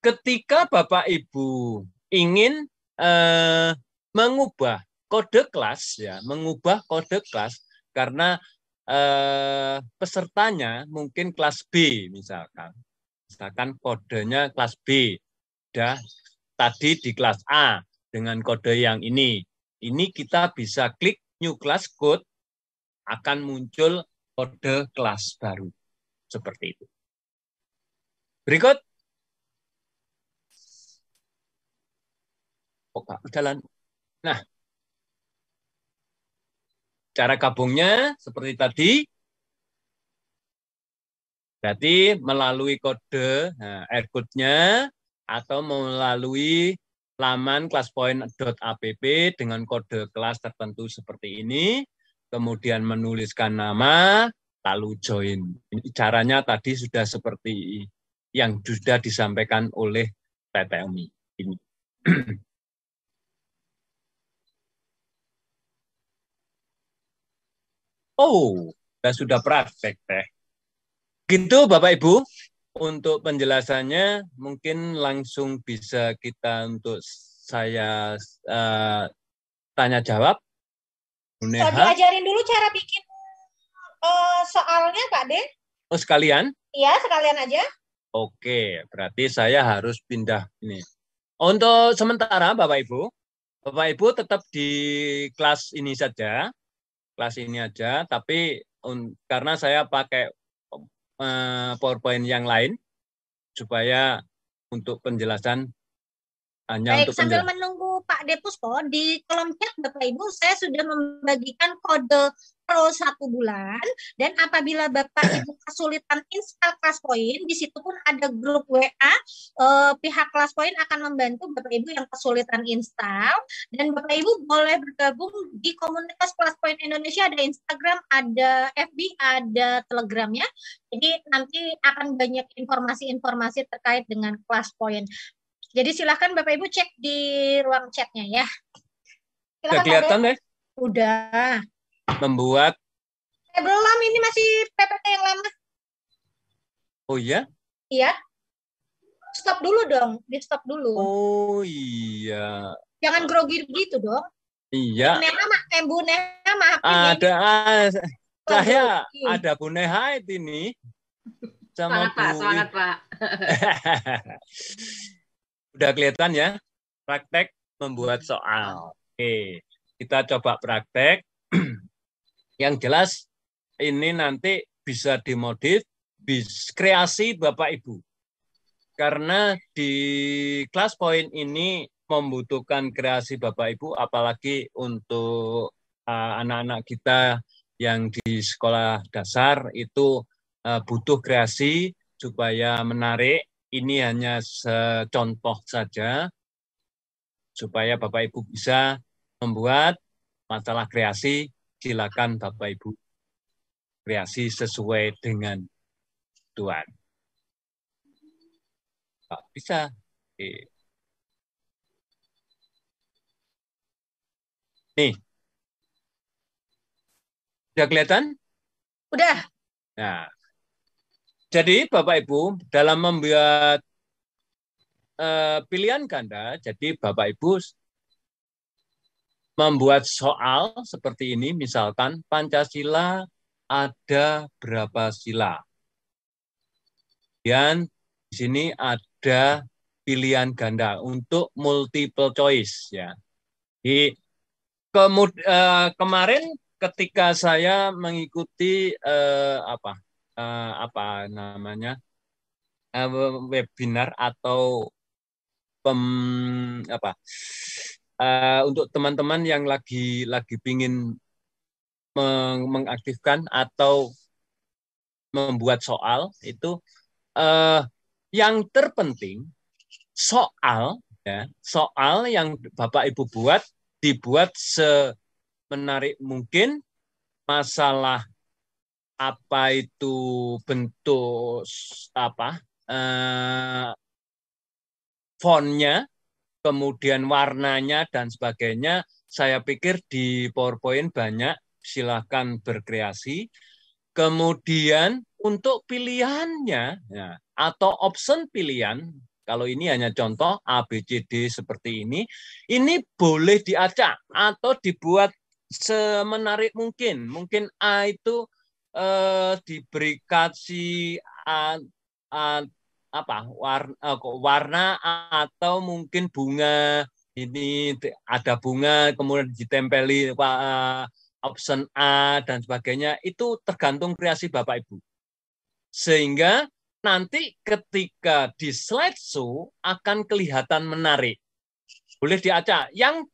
ketika Bapak Ibu ingin mengubah kode kelas, ya, mengubah kode kelas karena pesertanya mungkin kelas B misalkan kodenya kelas B, udah tadi di kelas A dengan kode yang ini kita bisa klik new class code, akan muncul kode kelas baru seperti itu. Berikut. Oke, jalan. Nah, cara gabungnya seperti tadi. Berarti melalui kode air code-nya atau melalui laman classpoint.app dengan kode kelas tertentu seperti ini, kemudian menuliskan nama, lalu join. Ini caranya tadi sudah seperti yang sudah disampaikan oleh Tete Umi. Ini. Oh, sudah praktek teh. Gitu Bapak Ibu, untuk penjelasannya mungkin langsung bisa kita untuk saya tanya jawab. Bisa diajarin dulu cara bikin soalnya Pak De? Oh sekalian? Iya, sekalian aja. Oke, berarti saya harus pindah ini. Untuk sementara Bapak Ibu tetap di kelas ini saja, tapi karena saya pakai PowerPoint yang lain supaya untuk penjelasan hanya baik, untuk sambil menunggu Pak Depuspo, di kolom chat Bapak Ibu saya sudah membagikan kode Pro 1 bulan, dan apabila Bapak Ibu kesulitan install ClassPoint, di situ pun ada grup WA, pihak ClassPoint akan membantu Bapak Ibu yang kesulitan install, dan Bapak Ibu boleh bergabung di komunitas ClassPoint Indonesia, ada Instagram, ada FB, ada Telegramnya, jadi nanti akan banyak informasi-informasi terkait dengan ClassPoint. Jadi silahkan Bapak Ibu cek di ruang chatnya ya. Sudah kelihatan deh? Udah. Membuat? Belum, ini masih PPT yang lama. Oh iya? Iya. Stop dulu dong, di stop dulu. Oh iya. Jangan grogi gitu dong. Iya. Bu Neha maaf. Saya ada Bu Neha ini. Sama semangat Pak. Udah kelihatan ya? Praktek membuat soal. Oke, kita coba praktek. Yang jelas ini nanti bisa dimodif, kreasi Bapak Ibu. Karena di ClassPoint ini membutuhkan kreasi Bapak Ibu, apalagi untuk anak-anak kita yang di sekolah dasar itu butuh kreasi supaya menarik. Ini hanya secontoh saja supaya Bapak Ibu bisa membuat masalah kreasi. Silakan Bapak Ibu kreasi sesuai dengan Tuhan. Bisa. Oke. Nih. Sudah kelihatan? Udah. Nah. Jadi Bapak Ibu dalam membuat pilihan ganda, jadi Bapak Ibu membuat soal seperti ini, misalkan Pancasila ada berapa sila? Dan di sini ada pilihan ganda untuk multiple choice ya. Kemarin ketika saya mengikuti webinar atau untuk teman-teman yang lagi pingin mengaktifkan atau membuat soal itu yang terpenting soal yang Bapak Ibu dibuat semenarik mungkin, masalah apa itu bentuk fontnya, kemudian warnanya dan sebagainya. Saya pikir di PowerPoint banyak silakan berkreasi. Kemudian untuk pilihannya ya, atau option pilihan, kalau ini hanya contoh A, B, C, D seperti ini boleh diacak atau dibuat semenarik mungkin. Mungkin A itu diberi kasih warna atau mungkin bunga. Ini ada bunga kemudian ditempeli option A dan sebagainya, itu tergantung kreasi Bapak Ibu. Sehingga nanti ketika di slideshow akan kelihatan menarik. Boleh diacak. Yang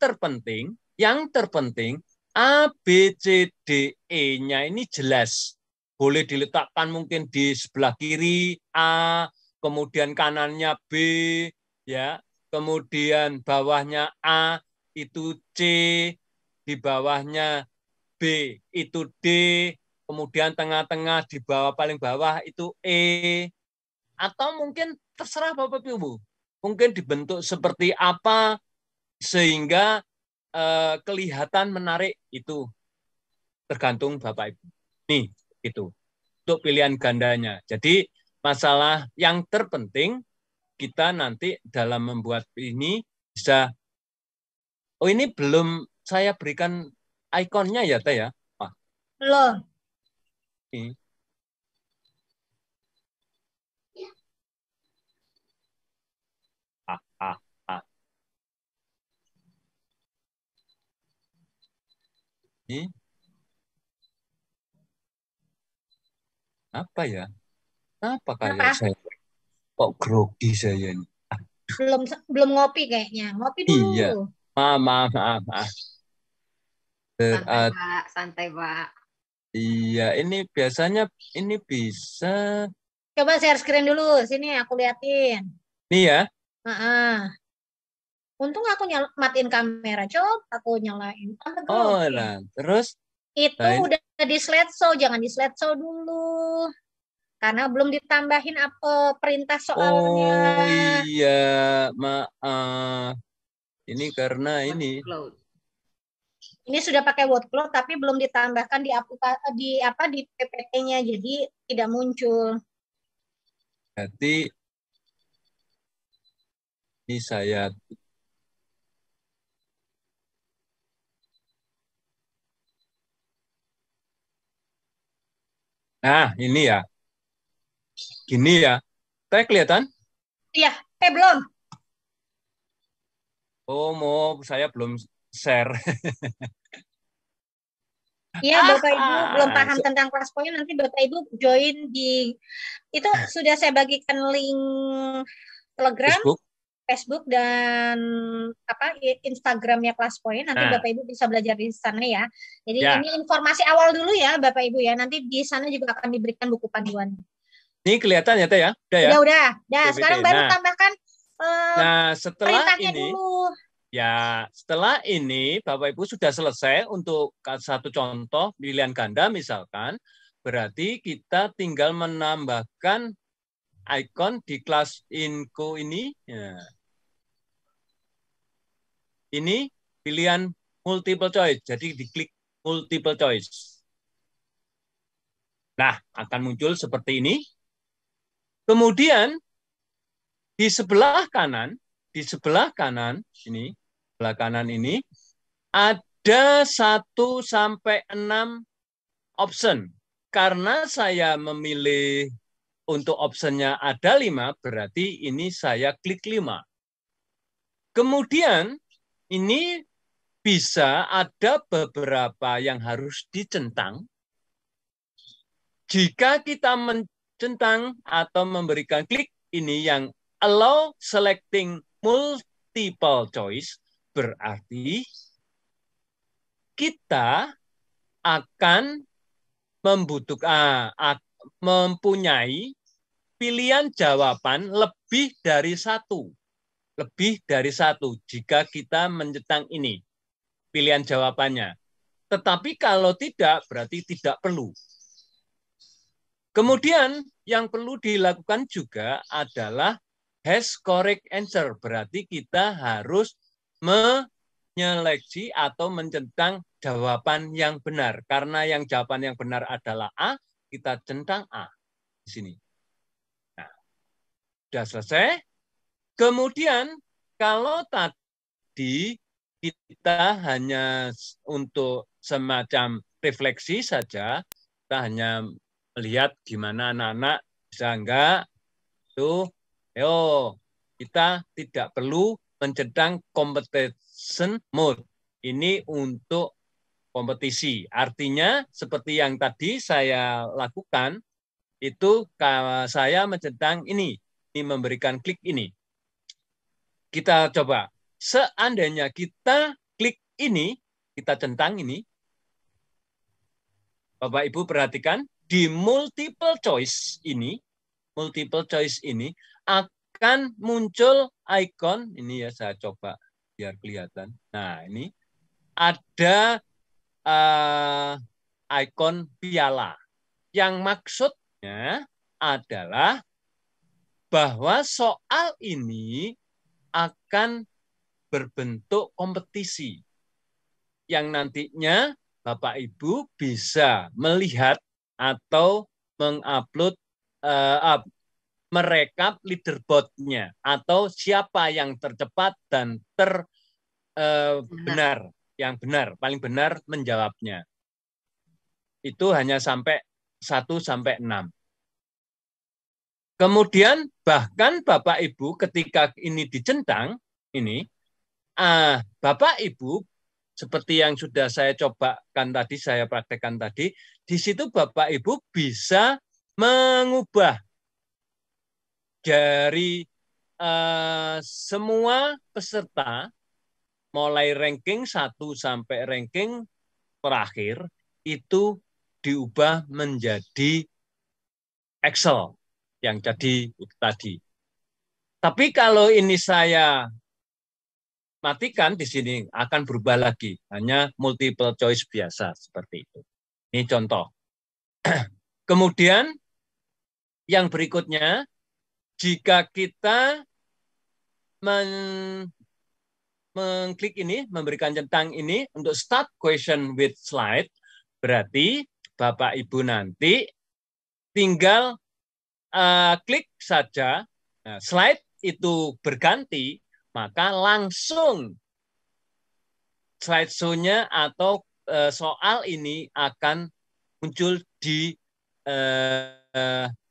terpenting A, B, C, D, E-nya ini jelas. Boleh diletakkan mungkin di sebelah kiri A, kemudian kanannya B, ya. Kemudian bawahnya A itu C, di bawahnya B itu D, kemudian tengah-tengah di bawah paling bawah itu E, atau mungkin terserah Bapak Ibu. Mungkin dibentuk seperti apa sehingga kelihatan menarik, itu tergantung Bapak Ibu. Nih, itu untuk pilihan gandanya. Jadi masalah yang terpenting kita nanti dalam membuat ini bisa, oh ini belum saya berikan ikonnya ya Teh ya? Belum. Ini. Ini. Apa ya? Apa kayak saya kok grogi saya ini? Belum ngopi kayaknya. Ngopi dulu. Iya. Maaf. Santai Pak, santai Pak. Iya, ini biasanya ini bisa. Coba share screen dulu. Sini aku liatin. Nih ya. Untung aku matiin kamera. Coba aku nyalain. Oh, nah, terus itu udah di slideshow, jangan di slideshow dulu. Karena belum ditambahin perintah soalnya. Oh iya, maaf. Ini karena ini. Ini sudah pakai word cloud tapi belum ditambahkan di PPT-nya, jadi tidak muncul. Berarti ini saya nah, ini ya. Gini ya. Teh kelihatan? Iya, belum. Oh, saya belum share. Iya, Bapak Ibu belum paham tentang kelas point, nanti Bapak Ibu join di itu sudah saya bagikan link Telegram, Facebook dan Instagramnya kelas point. Nanti Bapak Ibu bisa belajar di sana ya. Jadi ini informasi awal dulu ya Bapak Ibu ya. Nanti di sana juga akan diberikan buku panduan. Ini kelihatan ya Teh ya? Udah ya? Udah. Sekarang baru tambahkan setelah ini dulu. Ya, setelah ini Bapak Ibu sudah selesai untuk satu contoh pilihan ganda misalkan, berarti kita tinggal menambahkan ikon di kelas info ini. Ya. Ini pilihan multiple choice, jadi diklik multiple choice. Nah, akan muncul seperti ini. Kemudian di sebelah kanan ini, sebelah kanan ini ada 1 sampai 6 option. Karena saya memilih untuk optionnya ada 5, berarti ini saya klik 5. Kemudian ini bisa ada beberapa yang harus dicentang. Jika kita mencentang atau memberikan klik ini yang allow selecting multiple choice, berarti kita akan mempunyai pilihan jawaban lebih dari satu. Jika kita mencentang ini, pilihan jawabannya. Tetapi kalau tidak, berarti tidak perlu. Kemudian yang perlu dilakukan juga adalah has correct answer. Berarti kita harus menyeleksi atau mencentang jawaban yang benar. Karena yang jawaban yang benar adalah A, kita centang A di sini. Nah, sudah selesai. Kemudian kalau tadi kita hanya untuk semacam refleksi saja, kita hanya melihat gimana anak-anak bisa enggak, itu, ayo kita tidak perlu mencentang competition mode. Ini untuk kompetisi. Artinya seperti yang tadi saya lakukan, itu saya mencentang ini memberikan klik ini. Kita coba, seandainya kita klik ini, kita centang ini, Bapak Ibu perhatikan, di multiple choice ini akan muncul icon, ini ya saya coba biar kelihatan. Nah ini ada icon piala, yang maksudnya adalah bahwa soal ini akan berbentuk kompetisi yang nantinya Bapak Ibu bisa melihat atau mengupload, merekap leaderboard-nya atau siapa yang tercepat dan benar, yang benar, paling benar menjawabnya. Itu hanya sampai 1 sampai 6. Kemudian bahkan Bapak Ibu ketika ini dicentang, ini Bapak Ibu seperti yang sudah saya cobakan tadi, saya praktekkan tadi, di situ Bapak Ibu bisa mengubah dari semua peserta, mulai ranking 1 sampai ranking terakhir, itu diubah menjadi Excel yang jadi tadi. Tapi kalau ini saya matikan di sini akan berubah lagi, hanya multiple choice biasa seperti itu. Ini contoh. Kemudian yang berikutnya, jika kita mengklik ini, memberikan centang ini untuk start question with slide, berarti Bapak Ibu nanti tinggal klik saja, slide itu berganti, maka langsung slideshow-nya atau soal ini akan muncul di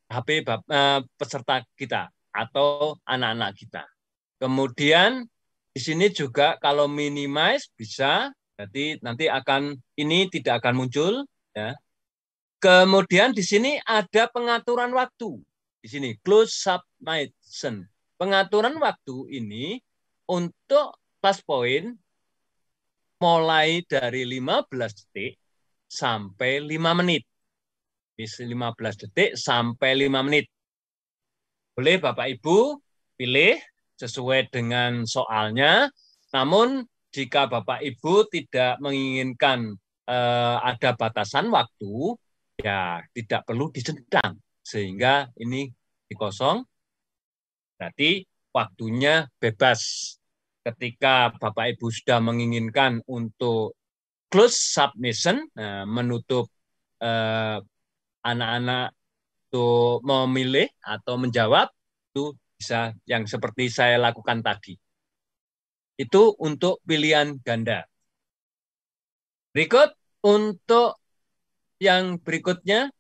HP peserta kita atau anak-anak kita. Kemudian di sini juga kalau minimize bisa, jadi nanti ini tidak akan muncul. Ya. Kemudian di sini ada pengaturan waktu. Di sini close submission. Pengaturan waktu ini untuk plus point mulai dari 15 detik sampai 5 menit. 15 detik sampai 5 menit. Boleh Bapak Ibu pilih sesuai dengan soalnya. Namun jika Bapak Ibu tidak menginginkan ada batasan waktu, ya tidak perlu dicentang. Sehingga ini dikosong. Berarti waktunya bebas. Ketika Bapak Ibu sudah menginginkan untuk close submission, menutup anak-anak untuk memilih atau menjawab, itu bisa yang seperti saya lakukan tadi. Itu untuk pilihan ganda. Berikut untuk yang berikutnya,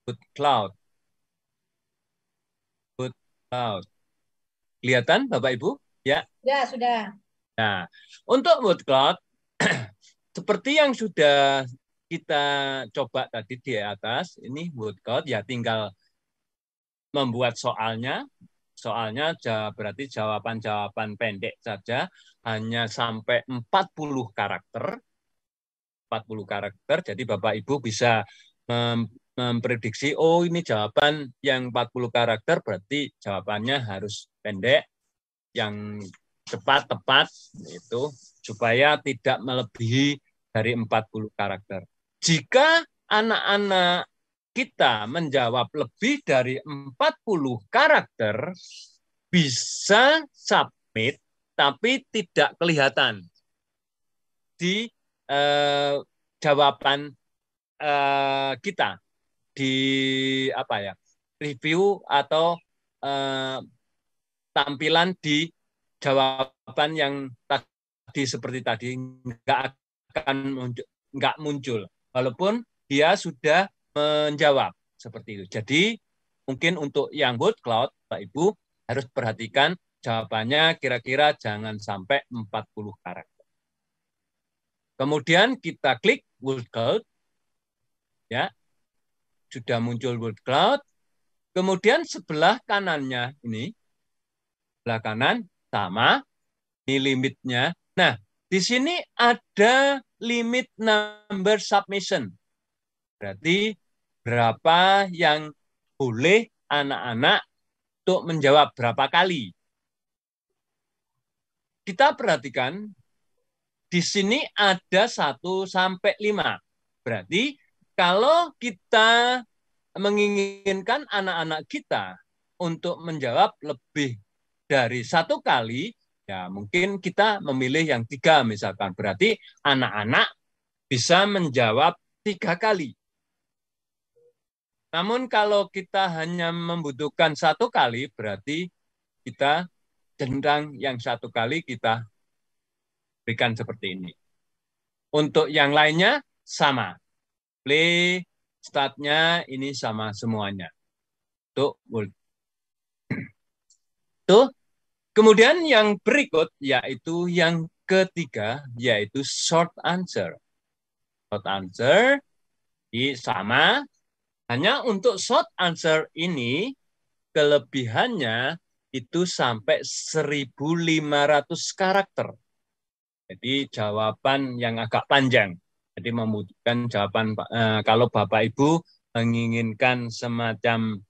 Good Cloud. Good Cloud. Kelihatan Bapak Ibu? Ya. Ya, sudah. Nah, untuk Good Cloud, seperti yang sudah kita coba tadi di atas, ini Good Cloud, ya tinggal membuat soalnya. Soalnya berarti jawaban-jawaban pendek saja, hanya sampai 40 karakter. 40 karakter, jadi Bapak Ibu bisa memprediksi, oh ini jawaban yang 40 karakter, berarti jawabannya harus pendek, yang cepat, tepat, itu supaya tidak melebihi dari 40 karakter. Jika anak-anak kita menjawab lebih dari 40 karakter, bisa submit, tapi tidak kelihatan di jawaban kita di review atau tampilan di jawaban yang tadi seperti tadi nggak muncul walaupun dia sudah menjawab seperti itu. Jadi mungkin untuk yang word cloud, Pak Ibu harus perhatikan jawabannya kira-kira jangan sampai 40 karakter. Kemudian kita klik word cloud, ya sudah muncul word cloud. Kemudian sebelah kanannya ini, sebelah kanan sama, ini limitnya. Nah, di sini ada limit number submission. Berarti berapa yang boleh anak-anak untuk menjawab berapa kali. Kita perhatikan di sini ada 1 sampai 5. Berarti kalau kita menginginkan anak-anak kita untuk menjawab lebih dari 1 kali, ya mungkin kita memilih yang 3 misalkan. Berarti anak-anak bisa menjawab 3 kali. Namun kalau kita hanya membutuhkan 1 kali, berarti kita cenderung yang 1 kali kita berikan seperti ini. Untuk yang lainnya sama. Play, startnya ini sama semuanya. Tuh. Kemudian yang berikut yaitu yang ketiga, yaitu short answer. Short answer ini sama. Hanya untuk short answer ini kelebihannya itu sampai 1.500 karakter. Jadi jawaban yang agak panjang. Jadi membutuhkan jawaban kalau Bapak Ibu menginginkan semacam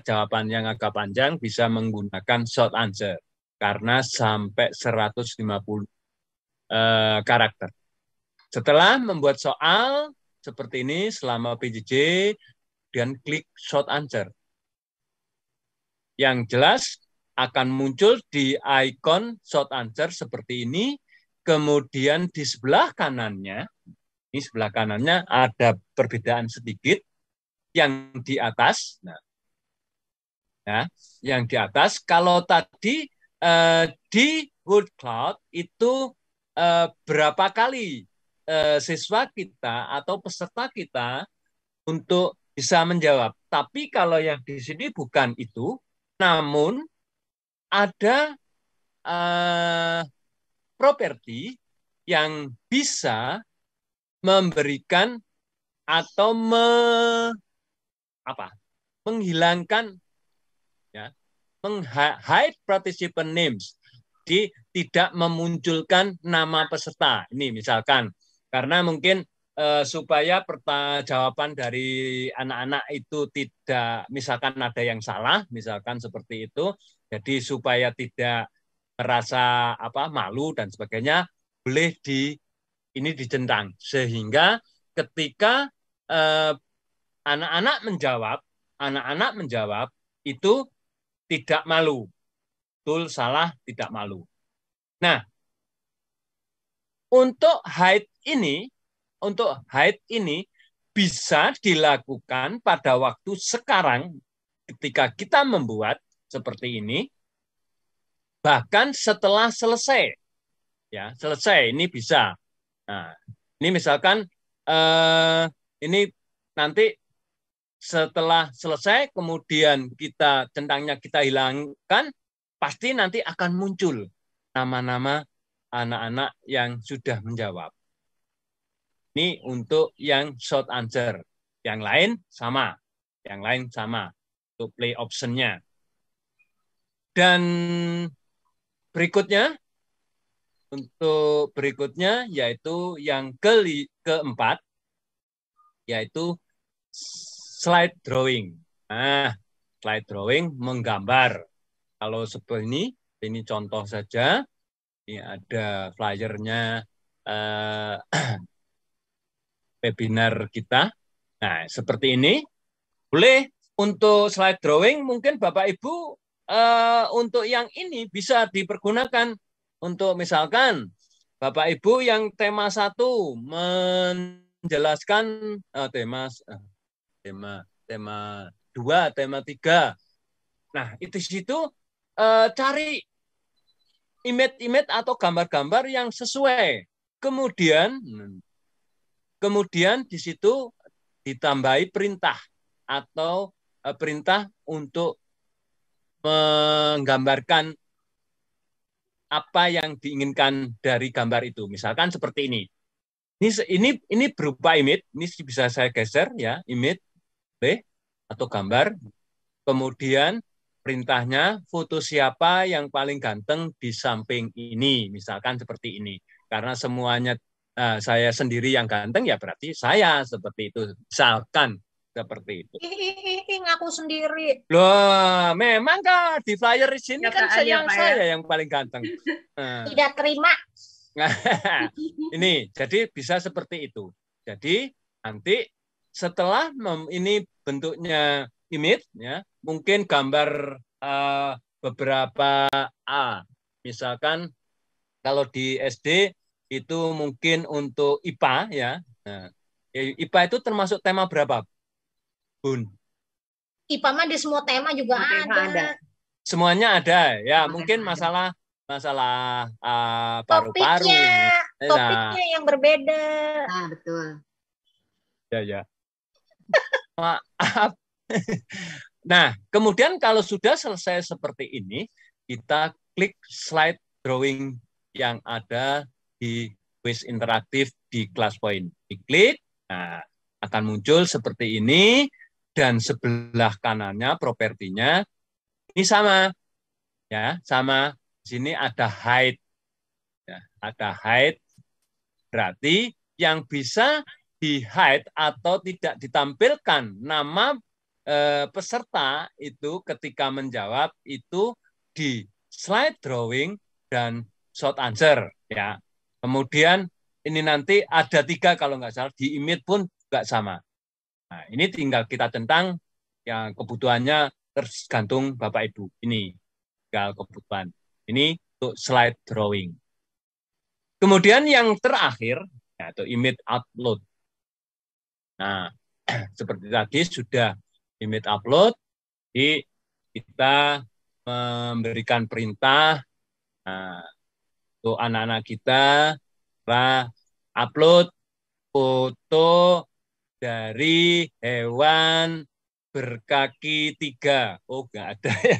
jawaban yang agak panjang bisa menggunakan short answer karena sampai 150 karakter. Setelah membuat soal seperti ini selama PJJ, dan klik short answer. Yang jelas akan muncul di icon short answer seperti ini. Kemudian di sebelah kanannya, ini sebelah kanannya ada perbedaan sedikit. Yang di atas, yang di atas, kalau tadi di word cloud itu berapa kali siswa kita atau peserta kita untuk bisa menjawab. Tapi kalau yang di sini bukan itu, namun ada properti yang bisa memberikan atau menghilangkan, hide participant names, jadi tidak memunculkan nama peserta. Ini misalkan karena mungkin supaya jawaban dari anak-anak itu tidak, misalkan ada yang salah, misalkan seperti itu, jadi supaya tidak merasa malu dan sebagainya, boleh ini dicentang sehingga ketika anak-anak menjawab itu tidak malu, betul salah tidak malu. Nah, untuk hide ini bisa dilakukan pada waktu sekarang ketika kita membuat seperti ini, bahkan setelah selesai. Ya, selesai ini bisa. Nah, ini misalkan ini nanti setelah selesai kemudian centangnya kita hilangkan, pasti nanti akan muncul nama-nama anak-anak yang sudah menjawab. Ini untuk yang short answer. Yang lain sama. Untuk play option-nya. Dan untuk berikutnya yaitu yang keempat, yaitu slide drawing. Nah, slide drawing menggambar. Kalau seperti ini contoh saja. Ini ada flyernya webinar kita. Nah, seperti ini. Boleh untuk slide drawing, mungkin Bapak Ibu untuk yang ini bisa dipergunakan untuk misalkan Bapak Ibu yang tema 1 menjelaskan tema 2, tema 3. Nah, itu situ cari image-image atau gambar-gambar yang sesuai. Kemudian di situ ditambahi perintah atau perintah untuk menggambarkan apa yang diinginkan dari gambar itu. Misalkan seperti ini. Ini berupa image, ini bisa saya geser ya, image B atau gambar. Kemudian perintahnya foto siapa yang paling ganteng di samping ini, misalkan seperti ini. Karena semuanya saya sendiri yang ganteng ya berarti saya seperti itu. Misalkan seperti itu. Ngaku sendiri. Loh, memang kan di flyer di sini kan saya yang paling ganteng. Tidak terima. Ini jadi bisa seperti itu. Jadi nanti setelah ini bentuknya image ya, mungkin gambar beberapa misalkan kalau di SD itu mungkin untuk IPA ya. Nah, IPA itu termasuk tema berapa, Bun? IPA mah di semua tema juga ada. Semuanya ada ya, mungkin masalah paru-paru. Topiknya yang berbeda. Nah, betul. Ya. Maaf. Nah, kemudian kalau sudah selesai seperti ini, kita klik slide drawing yang ada di quiz interaktif di ClassPoint. Diklik, nah, akan muncul seperti ini, dan sebelah kanannya propertinya ini sama, ya, sama. Di sini ada hide, ya, ada hide, berarti yang bisa di hide atau tidak ditampilkan nama peserta itu ketika menjawab itu di slide drawing dan short answer, ya. Kemudian ini nanti ada 3 kalau nggak salah, di image pun nggak sama. Nah, ini tinggal kita centang yang kebutuhannya tergantung Bapak Ibu. Ini tinggal kebutuhan. Ini untuk slide drawing. Kemudian yang terakhir yaitu image upload. Nah, seperti tadi sudah image upload, jadi kita memberikan perintah untuk anak-anak kita upload foto dari hewan berkaki 3. Oh, nggak ada ya.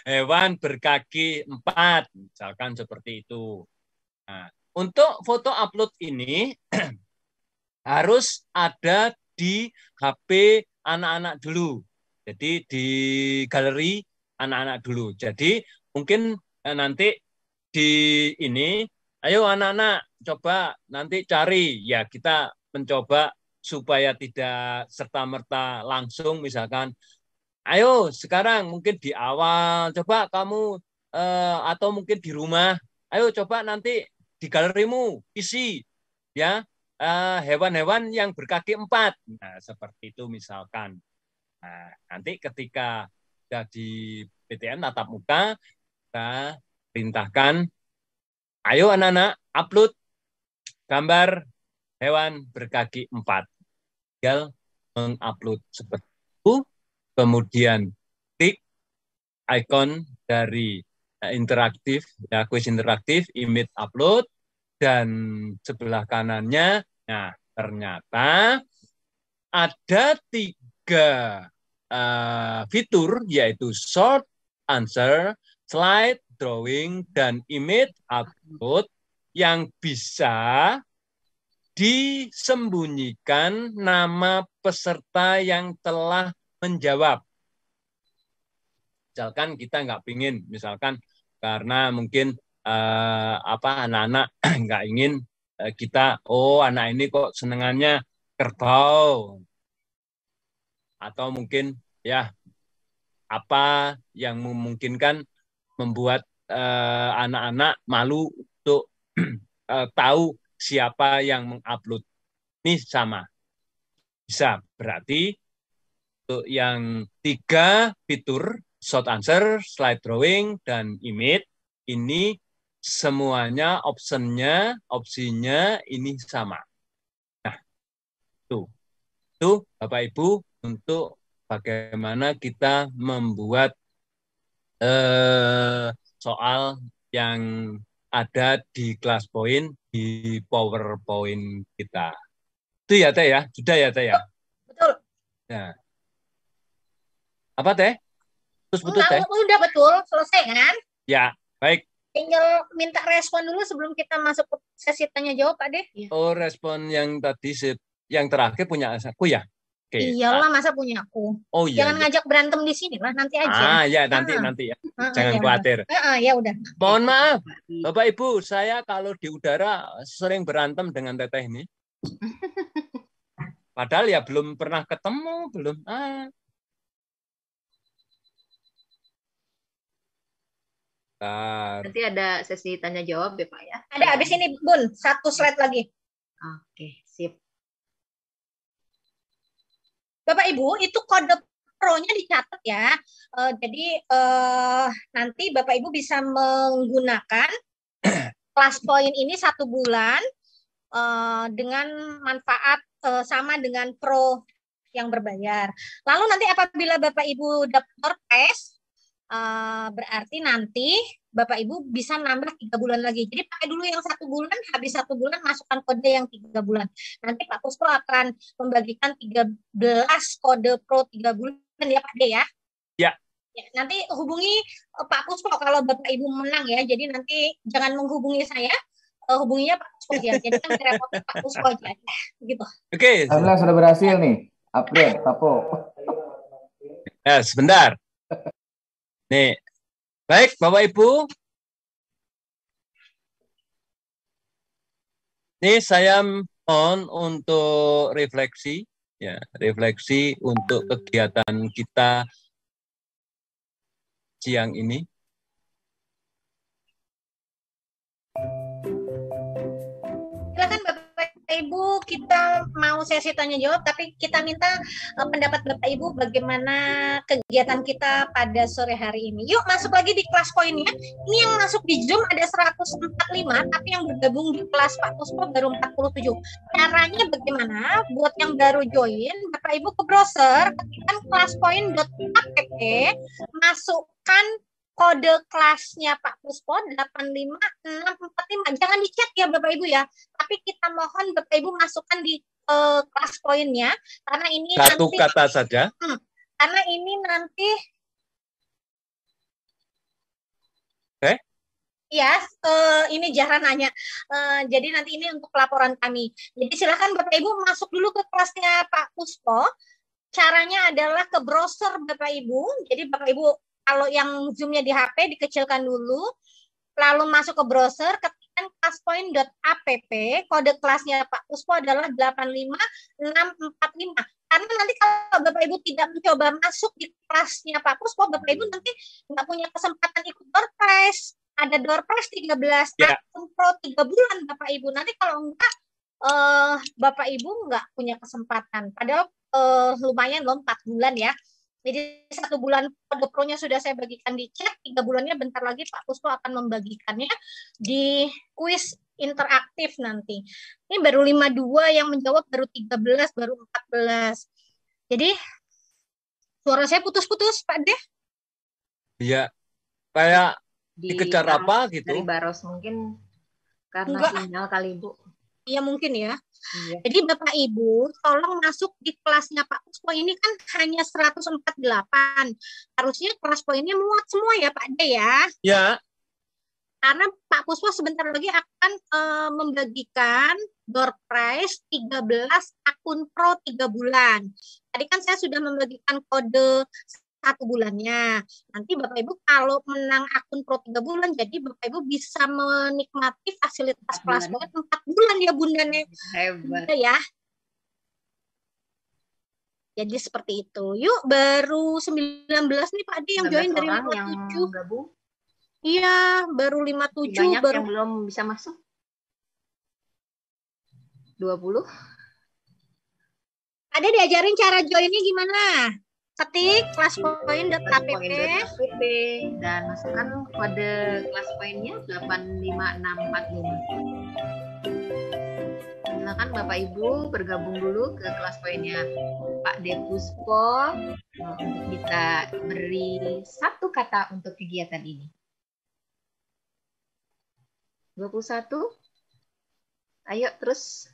Hewan berkaki 4, misalkan seperti itu. Nah, untuk foto upload ini harus ada di HP anak-anak dulu. Jadi di galeri anak-anak dulu. Jadi mungkin nanti di ini, ayo anak-anak coba nanti cari. Ya, kita mencoba supaya tidak serta-merta langsung, misalkan ayo sekarang mungkin di awal coba kamu atau mungkin di rumah, ayo coba nanti di galerimu isi ya hewan-hewan yang berkaki 4. Nah, seperti itu misalkan. Nah, nanti ketika sudah di PTN tatap muka, kita perintahkan, ayo anak-anak upload gambar hewan berkaki 4. Tinggal mengupload seperti itu. Kemudian klik icon dari interaktif, ya, quiz interaktif, image upload, dan sebelah kanannya, nah ternyata ada 3 fitur, yaitu short answer, slide drawing, dan image upload yang bisa disembunyikan nama peserta yang telah menjawab. Misalkan kita nggak pingin, misalkan karena mungkin anak-anak nggak ingin kita, anak ini kok senengannya kerbau, atau mungkin ya apa yang memungkinkan membuat anak-anak malu untuk tahu siapa yang mengupload. Ini sama, bisa. Berarti untuk yang 3 fitur, short answer, slide drawing, dan image, ini semuanya opsinya ini sama. Nah, tuh Bapak Ibu untuk bagaimana kita membuat soal yang ada di kelas poin di PowerPoint kita. Itu ya Teh ya, sudah ya Teh ya. Betul. Ya. Apa Teh? Terus betul Enggak, Teh? udah betul, selesai kan? Ya, baik. Tinggal minta respon dulu sebelum kita masuk ke sesi tanya jawab, Pak Deh. Oh, respon yang tadi yang terakhir punya aku ya? Oke. Iyalah, masa punya aku. Oh iya. Jangan ngajak berantem di sini lah, nanti aja. Ya nanti ya. Jangan ya khawatir. Ya udah. Mohon maaf, Bapak Ibu, saya kalau di udara sering berantem dengan Teteh ini. Padahal ya belum pernah ketemu, belum. Nanti ada sesi tanya jawab ya Pak ya. Ada habis ini Bun, 1 slide lagi. Oke, sip. Bapak Ibu, itu kode pro-nya dicatat ya. Jadi nanti Bapak Ibu bisa menggunakan kelas poin ini 1 bulan dengan manfaat sama dengan pro yang berbayar. Lalu nanti apabila Bapak Ibu dapat tes, berarti nanti Bapak Ibu bisa nambah 3 bulan lagi. Jadi pakai dulu yang 1 bulan, habis 1 bulan masukkan kode yang 3 bulan. Nanti Pak Puspo akan membagikan 13 kode pro 3 bulan ya Pak De ya. Ya. Nanti hubungi Pak Puspo kalau Bapak Ibu menang ya. Jadi nanti jangan menghubungi saya, hubunginya Pak Puspo aja. Jadi kan repot Pak Puspo aja. Gitu. Oke. Alhamdulillah sudah berhasil nih. Upgrade, Papo. Ya, sebentar. Nih, baik Bapak Ibu. Ini saya mohon untuk refleksi, ya, refleksi untuk kegiatan kita siang ini. Silakan Bapak Ibu, kita mau sesi tanya jawab, tapi kita minta pendapat Bapak Ibu bagaimana kegiatan kita pada sore hari ini. Yuk masuk lagi di kelas poinnya. Ini yang masuk di Zoom ada 145, tapi yang bergabung di kelas Pak Puspo baru 47. Caranya bagaimana? Buat yang baru join, Bapak Ibu ke browser, ketikkan kelaspoin.app, masukkan kode kelasnya Pak Puspo 85645. Jangan dicet ya Bapak Ibu ya. Tapi kita mohon Bapak Ibu masukkan di kelas poinnya karena ini satu nanti, kata saja. Karena ini nanti ya, ini Zahra nanya. Jadi nanti ini untuk laporan kami. Jadi silakan Bapak Ibu masuk dulu ke kelasnya Pak Puspo. Caranya adalah ke browser Bapak Ibu. Jadi Bapak Ibu kalau yang Zoom-nya di HP dikecilkan dulu, lalu masuk ke browser, ketikkan kelaspoin.app, kode kelasnya Pak Puspo adalah 85645. Karena nanti kalau Bapak Ibu tidak mencoba masuk di kelasnya Pak Puspo, Bapak Ibu nanti nggak punya kesempatan ikut door prize. Ada door prize 13, akun pro 3 bulan Bapak Ibu. Nanti kalau enggak, Bapak Ibu nggak punya kesempatan. Padahal lumayan loh 4 bulan ya. Jadi 1 bulan kode pro-nya sudah saya bagikan di chat, 3 bulannya bentar lagi Pak Puspo akan membagikannya di kuis interaktif nanti. Ini baru 52 yang menjawab, baru 13, baru 14. Jadi suara saya putus-putus Pak Deh. Iya, kayak dikejar apa gitu. Dari Baros mungkin karena sinyal kali Bu. Iya mungkin ya. Iya. Jadi Bapak Ibu tolong masuk di kelasnya Pak Puspo, ini kan hanya 148. Harusnya kelas poinnya muat semua ya Pak De ya. Ya. Karena Pak Puspo sebentar lagi akan membagikan door prize 13 akun pro 3 bulan. Tadi kan saya sudah membagikan kode 1 bulannya. Nanti Bapak Ibu kalau menang akun pro 3 bulan, jadi Bapak Ibu bisa menikmati fasilitas kelas poin 4 bulan ya Bunda Nek. Hebat. Ya. Jadi seperti itu. Yuk, baru 19 nih Pak Adi yang join dari 57. Gabung. Iya, baru 57. Banyak baru yang belum bisa masuk. 20. Ada diajarin cara joinnya gimana? ketik classpoint.app dan masukkan kode kelas poinnya 85645. Silakan Bapak Ibu bergabung dulu ke kelas poinnya Pak Depuspo untuk kita beri satu kata untuk kegiatan ini. 21. Ayo terus.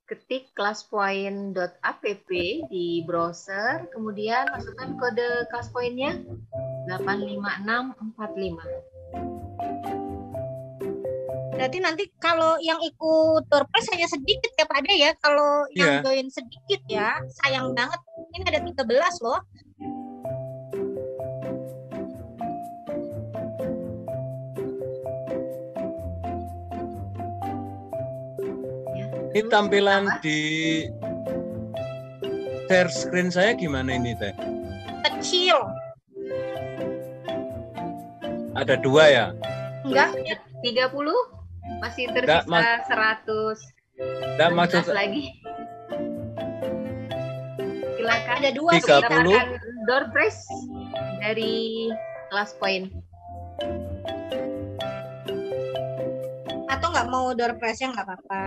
Ketik classpoint.app di browser, kemudian masukkan kode kelas poinnya 85645. Berarti nanti kalau yang ikut door prize hanya sedikit ya Pak Ade ya. Kalau yang join sedikit ya, sayang banget. Ini ada 13 loh. Ini tampilan di share screen saya gimana ini Teh? Kecil. Ada 2 ya? Enggak. 30. Masih tersisa 100. Enggak maksud lagi. Silakan. Ada 2. 30. Door prize dari kelas poin. Atau nggak mau door prize-nya nggak apa-apa.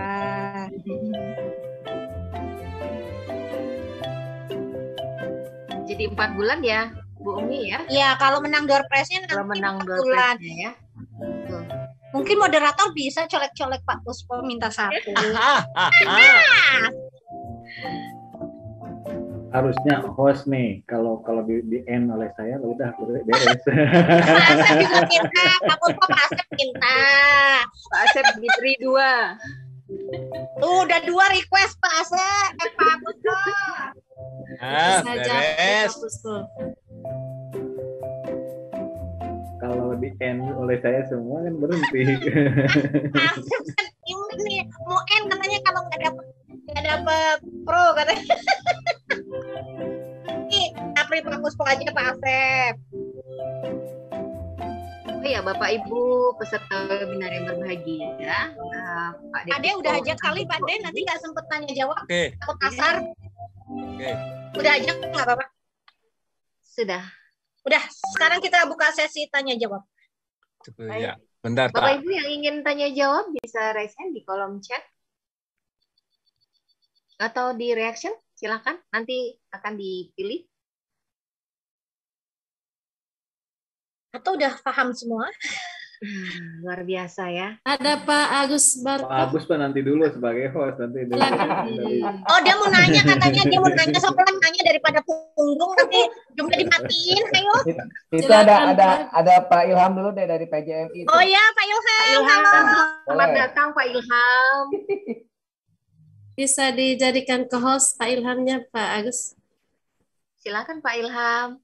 Jadi 4 bulan ya, Bu Umi ya? Iya, kalau menang door prize-nya nanti Kalau menang 4 door bulan. prize-nya ya. Tuh. Mungkin moderator bisa colek-colek Pak Puspo minta 1. Harusnya host nih. Kalau di end oleh saya, udah beres. Pak Asep juga minta, Pak Puspo Pak Asep minta. Pak Asep diberi 2. Tuh udah 2 request Pak Asep, Pak Puspo. Beres. Kalau di end oleh saya semua kan berhenti. Pak Asep kan ini mau end katanya kalau nggak dapet pro katanya. Nih, April Pak Puspo aja Pak Asep. Oh ya, Bapak Ibu peserta webinar yang berbahagia, Pak Ade udah aja kali Pak Ade, nanti nggak sempet tanya jawab. Oke. Takut kasar. Oke. Udah aja nggak apa-apa. Sudah. Udah, sekarang kita buka sesi tanya jawab. Ya, bentar Bapak Pak. Ibu yang ingin tanya jawab bisa raise hand di kolom chat atau di reaction, silakan. Nanti akan dipilih. Atau udah paham semua? Luar biasa ya. Ada Pak Agus Barto. Pak Agus Pak nanti dulu sebagai host nanti. Oh dia mau nanya katanya, dia mau nanya soalnya nanya daripada punggung nanti cuma dimatiin. Ayo. Itu Silakan, ada Pak Ilham dulu deh dari PJMI. Oh ya Pak Ilham. Halo. Selamat datang Pak Ilham. Bisa dijadikan co-host Pak Ilhamnya Pak Agus. Silakan Pak Ilham.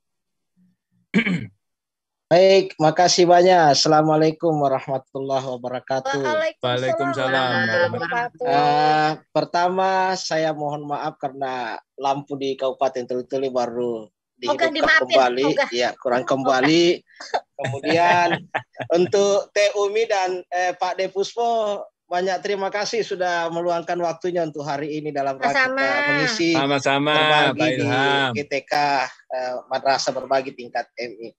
Baik, makasih banyak. Assalamualaikum warahmatullahi wabarakatuh. Waalaikumsalam. Pertama, saya mohon maaf karena lampu di Kabupaten Tuli-Tuli baru dihidupkan kembali. Ya, kurang kembali. Kemudian untuk Teh Umi dan Pak Depuspo, banyak terima kasih sudah meluangkan waktunya untuk hari ini dalam rangka mengisi Sama-sama Pak berbagi Ilham. di GTK Madrasah Berbagi Tingkat MI.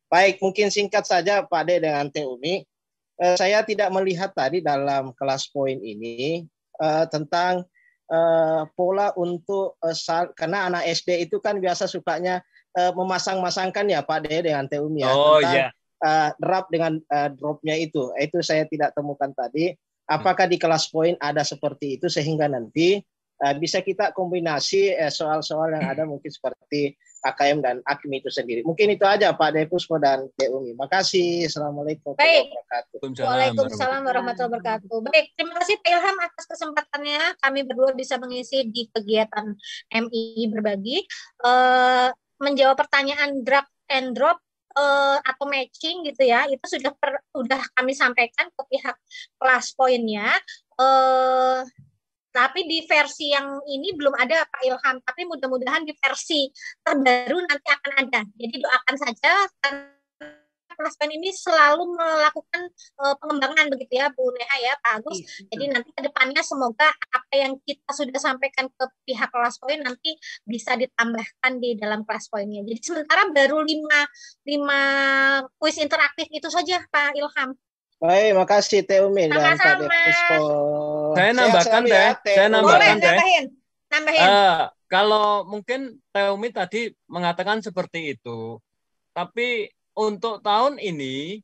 Baik, mungkin singkat saja Pak De dengan Teh Umi. Saya tidak melihat tadi dalam kelas poin ini tentang pola untuk karena anak SD itu kan biasa sukanya memasang-masangkan ya Pak De dengan Teh Umi ya. Oh tentang, iya. drop dengan dropnya itu saya tidak temukan tadi. Apakah di kelas poin ada seperti itu sehingga nanti bisa kita kombinasi soal-soal yang ada mungkin seperti AKM dan AKMI itu sendiri. Mungkin itu aja Pak Depuspo dan Teh Umi. Makasih. Assalamualaikum warahmatullahi wabarakatuh. Waalaikumsalam warahmatullahi wabarakatuh. Baik, terima kasih Pak Ilham atas kesempatannya. Kami berdua bisa mengisi di kegiatan MI Berbagi. Menjawab pertanyaan drag and drop atau matching gitu ya, itu sudah kami sampaikan ke pihak kelas poinnya. Tapi di versi yang ini belum ada Pak Ilham, tapi mudah-mudahan di versi terbaru nanti akan ada. Jadi doakan saja Klaspen ini selalu melakukan pengembangan begitu ya Bu Neha ya Pak Agus. Jadi nanti ke depannya semoga apa yang kita sudah sampaikan ke pihak Klaspoin nanti bisa ditambahkan di dalam Klaspoinnya. Jadi sementara baru 5 kuis interaktif itu saja Pak Ilham. Baik, makasih Teh Umi dan Pak Puspo. Saya nambahkan Teh, saya nambahkan Teh. Nambahin. Kalau mungkin Teh Umi tadi mengatakan seperti itu, tapi untuk tahun ini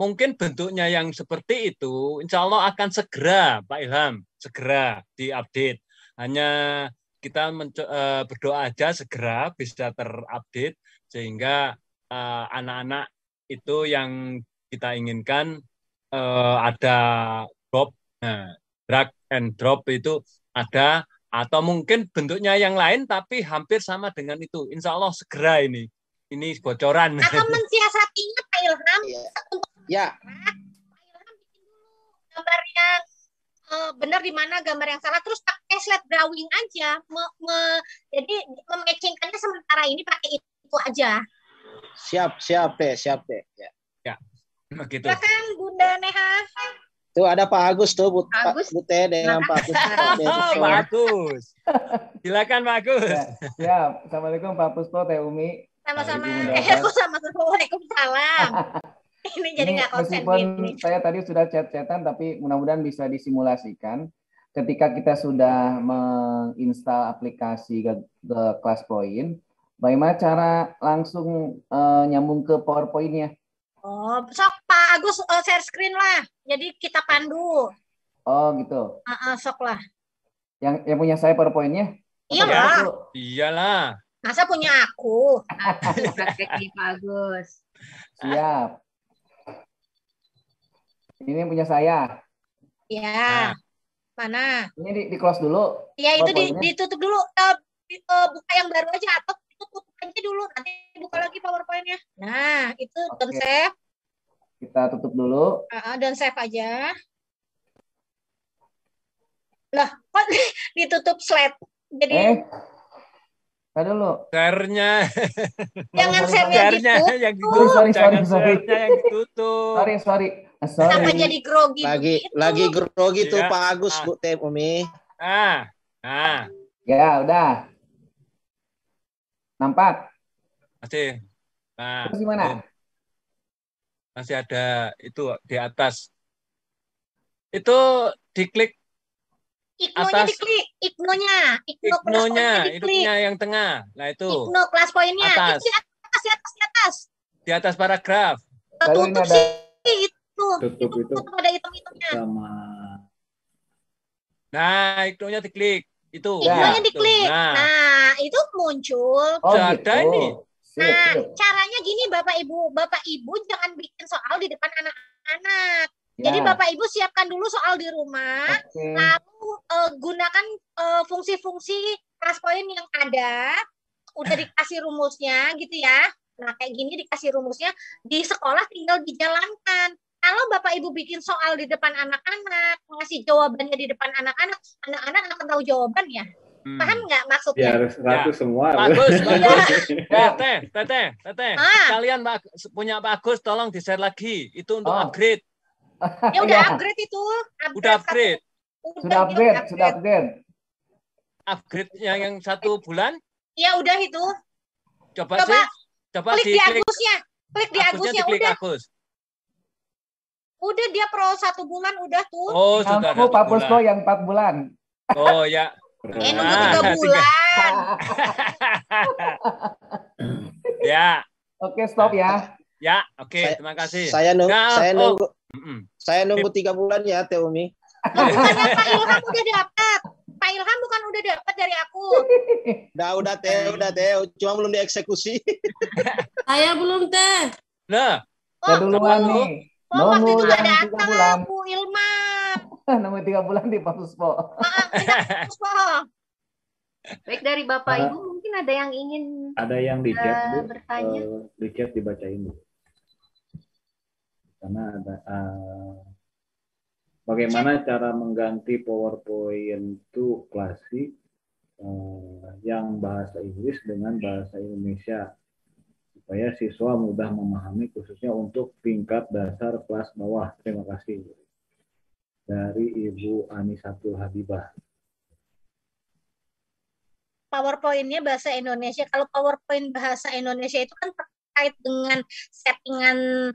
mungkin bentuknya yang seperti itu, insya Allah akan segera Pak Ilham, segera diupdate. Hanya kita berdoa aja segera bisa terupdate sehingga anak-anak itu yang kita inginkan ada drop, drag and drop itu ada. Atau mungkin bentuknya yang lain tapi hampir sama dengan itu. Insya Allah segera ini. Ini bocoran. Atau mensiasatinya Pak Ilham. Ya. Pak Ilham bikin dulu gambar yang benar di mana, gambar yang salah. Terus pakai slide drawing aja. Jadi mematchingkannya sementara ini pakai itu aja. Siap Teh. Ya. Begitu. Silakan Bunda Neha. Tuh ada Pak Agus tuh, Bu Teh dengan Pak Agus. Pak Agus. Silakan Pak Agus. Ya, Assalamualaikum Pak Puspo, Teh Umi. Sama-sama. Waalaikumsalam. Ini jadi nggak konsen meskipun saya tadi sudah chat-chatan, tapi mudah-mudahan bisa disimulasikan. Ketika kita sudah menginstal aplikasi ke Klaspoin, bagaimana cara langsung nyambung ke PowerPoint-nya? Oh, sok Pak Agus share screen lah. Jadi kita pandu. Oh, gitu. Sok lah. Yang punya saya PowerPoint-nya? Iyalah. Iyalah. Masa punya aku? Praktek Pak Agus. Siap. Ini yang punya saya. Ya. Mana? Ini di close dulu. Ya, itu ditutup dulu. Buka yang baru aja atau tutup aja dulu. Nanti buka lagi PowerPoint-nya. Nah, itu don't save. Kita tutup dulu. Dan save aja. Lah, kok ditutup slide? Jadi dulu. Share-nya. Jangan share-nya yang ditutup. Sorry. Yang ditutup. Sorry. Kenapa jadi grogi? Lagi grogi tuh Ya. Pak Agus, Bu Teh Umi. Ya, udah. Nampak? Masih. Nah, Terus gimana? masih ada itu di atas. Itu diklik Iknonya atas. diklik, iknonya Iknonya yang tengah. Nah itu. Ikno Klaspoinnya. Atas. Itu di atas. Di atas paragraf. Lalu ini Tutup ada sih itu. Tutup itu Ada hitam-hitamnya. sama Nah, iknonya diklik. Itu. Iknonya Itu. diklik. Nah, itu muncul. Sudah ada ini. Nah, caranya gini Bapak Ibu jangan bikin soal di depan anak-anak. Jadi Bapak Ibu siapkan dulu soal di rumah, lalu gunakan fungsi-fungsi Klaspoin yang ada, udah dikasih rumusnya gitu ya. Nah kayak gini dikasih rumusnya, di sekolah tinggal dijalankan. Kalau Bapak Ibu bikin soal di depan anak-anak, ngasih jawabannya di depan anak-anak, anak-anak akan tahu jawabannya. Paham nggak maksudnya? ya harus ratu semua. Bagus. Teteh. Kalian punya Pak Agus, tolong di-share lagi. Itu untuk upgrade. Ya udah upgrade itu. Udah upgrade. Sudah upgrade. Upgrade yang 1 bulan? Ya udah itu. Coba sih. Coba klik di Agusnya. Klik di Agusnya udah. Agus. Udah dia pro 1 bulan udah tuh. Oh, sudah. Aku Pak Puspo yang 4 bulan. Oh ya. Nunggu 3 bulan. Ya. Oke, stop ya. Ya, oke. Terima kasih. Saya nunggu 3 bulan ya, Teh Umi. Bukannya Pak Ilham udah dapat. Pak Ilham bukan udah dapat dari aku. Udah Teh. Cuma belum dieksekusi. Saya belum Teh. Nah, duluan nih. Waktu itu Nunggu nggak 3 datang bulan. Bu Ilma. Nunggu 3 bulan di Pak Puspo. Baik, dari Bapak Ibu mungkin ada yang ingin Ada yang di chat, Bu. bertanya. Di chat dibacain, Bu. Karena ada bagaimana cara mengganti PowerPoint itu klasik yang bahasa Inggris dengan bahasa Indonesia. supaya siswa mudah memahami khususnya untuk tingkat dasar kelas bawah. Terima kasih. Dari Ibu Anisatul Habibah. PowerPoint-nya bahasa Indonesia. Kalau PowerPoint bahasa Indonesia itu kan terkait dengan settingan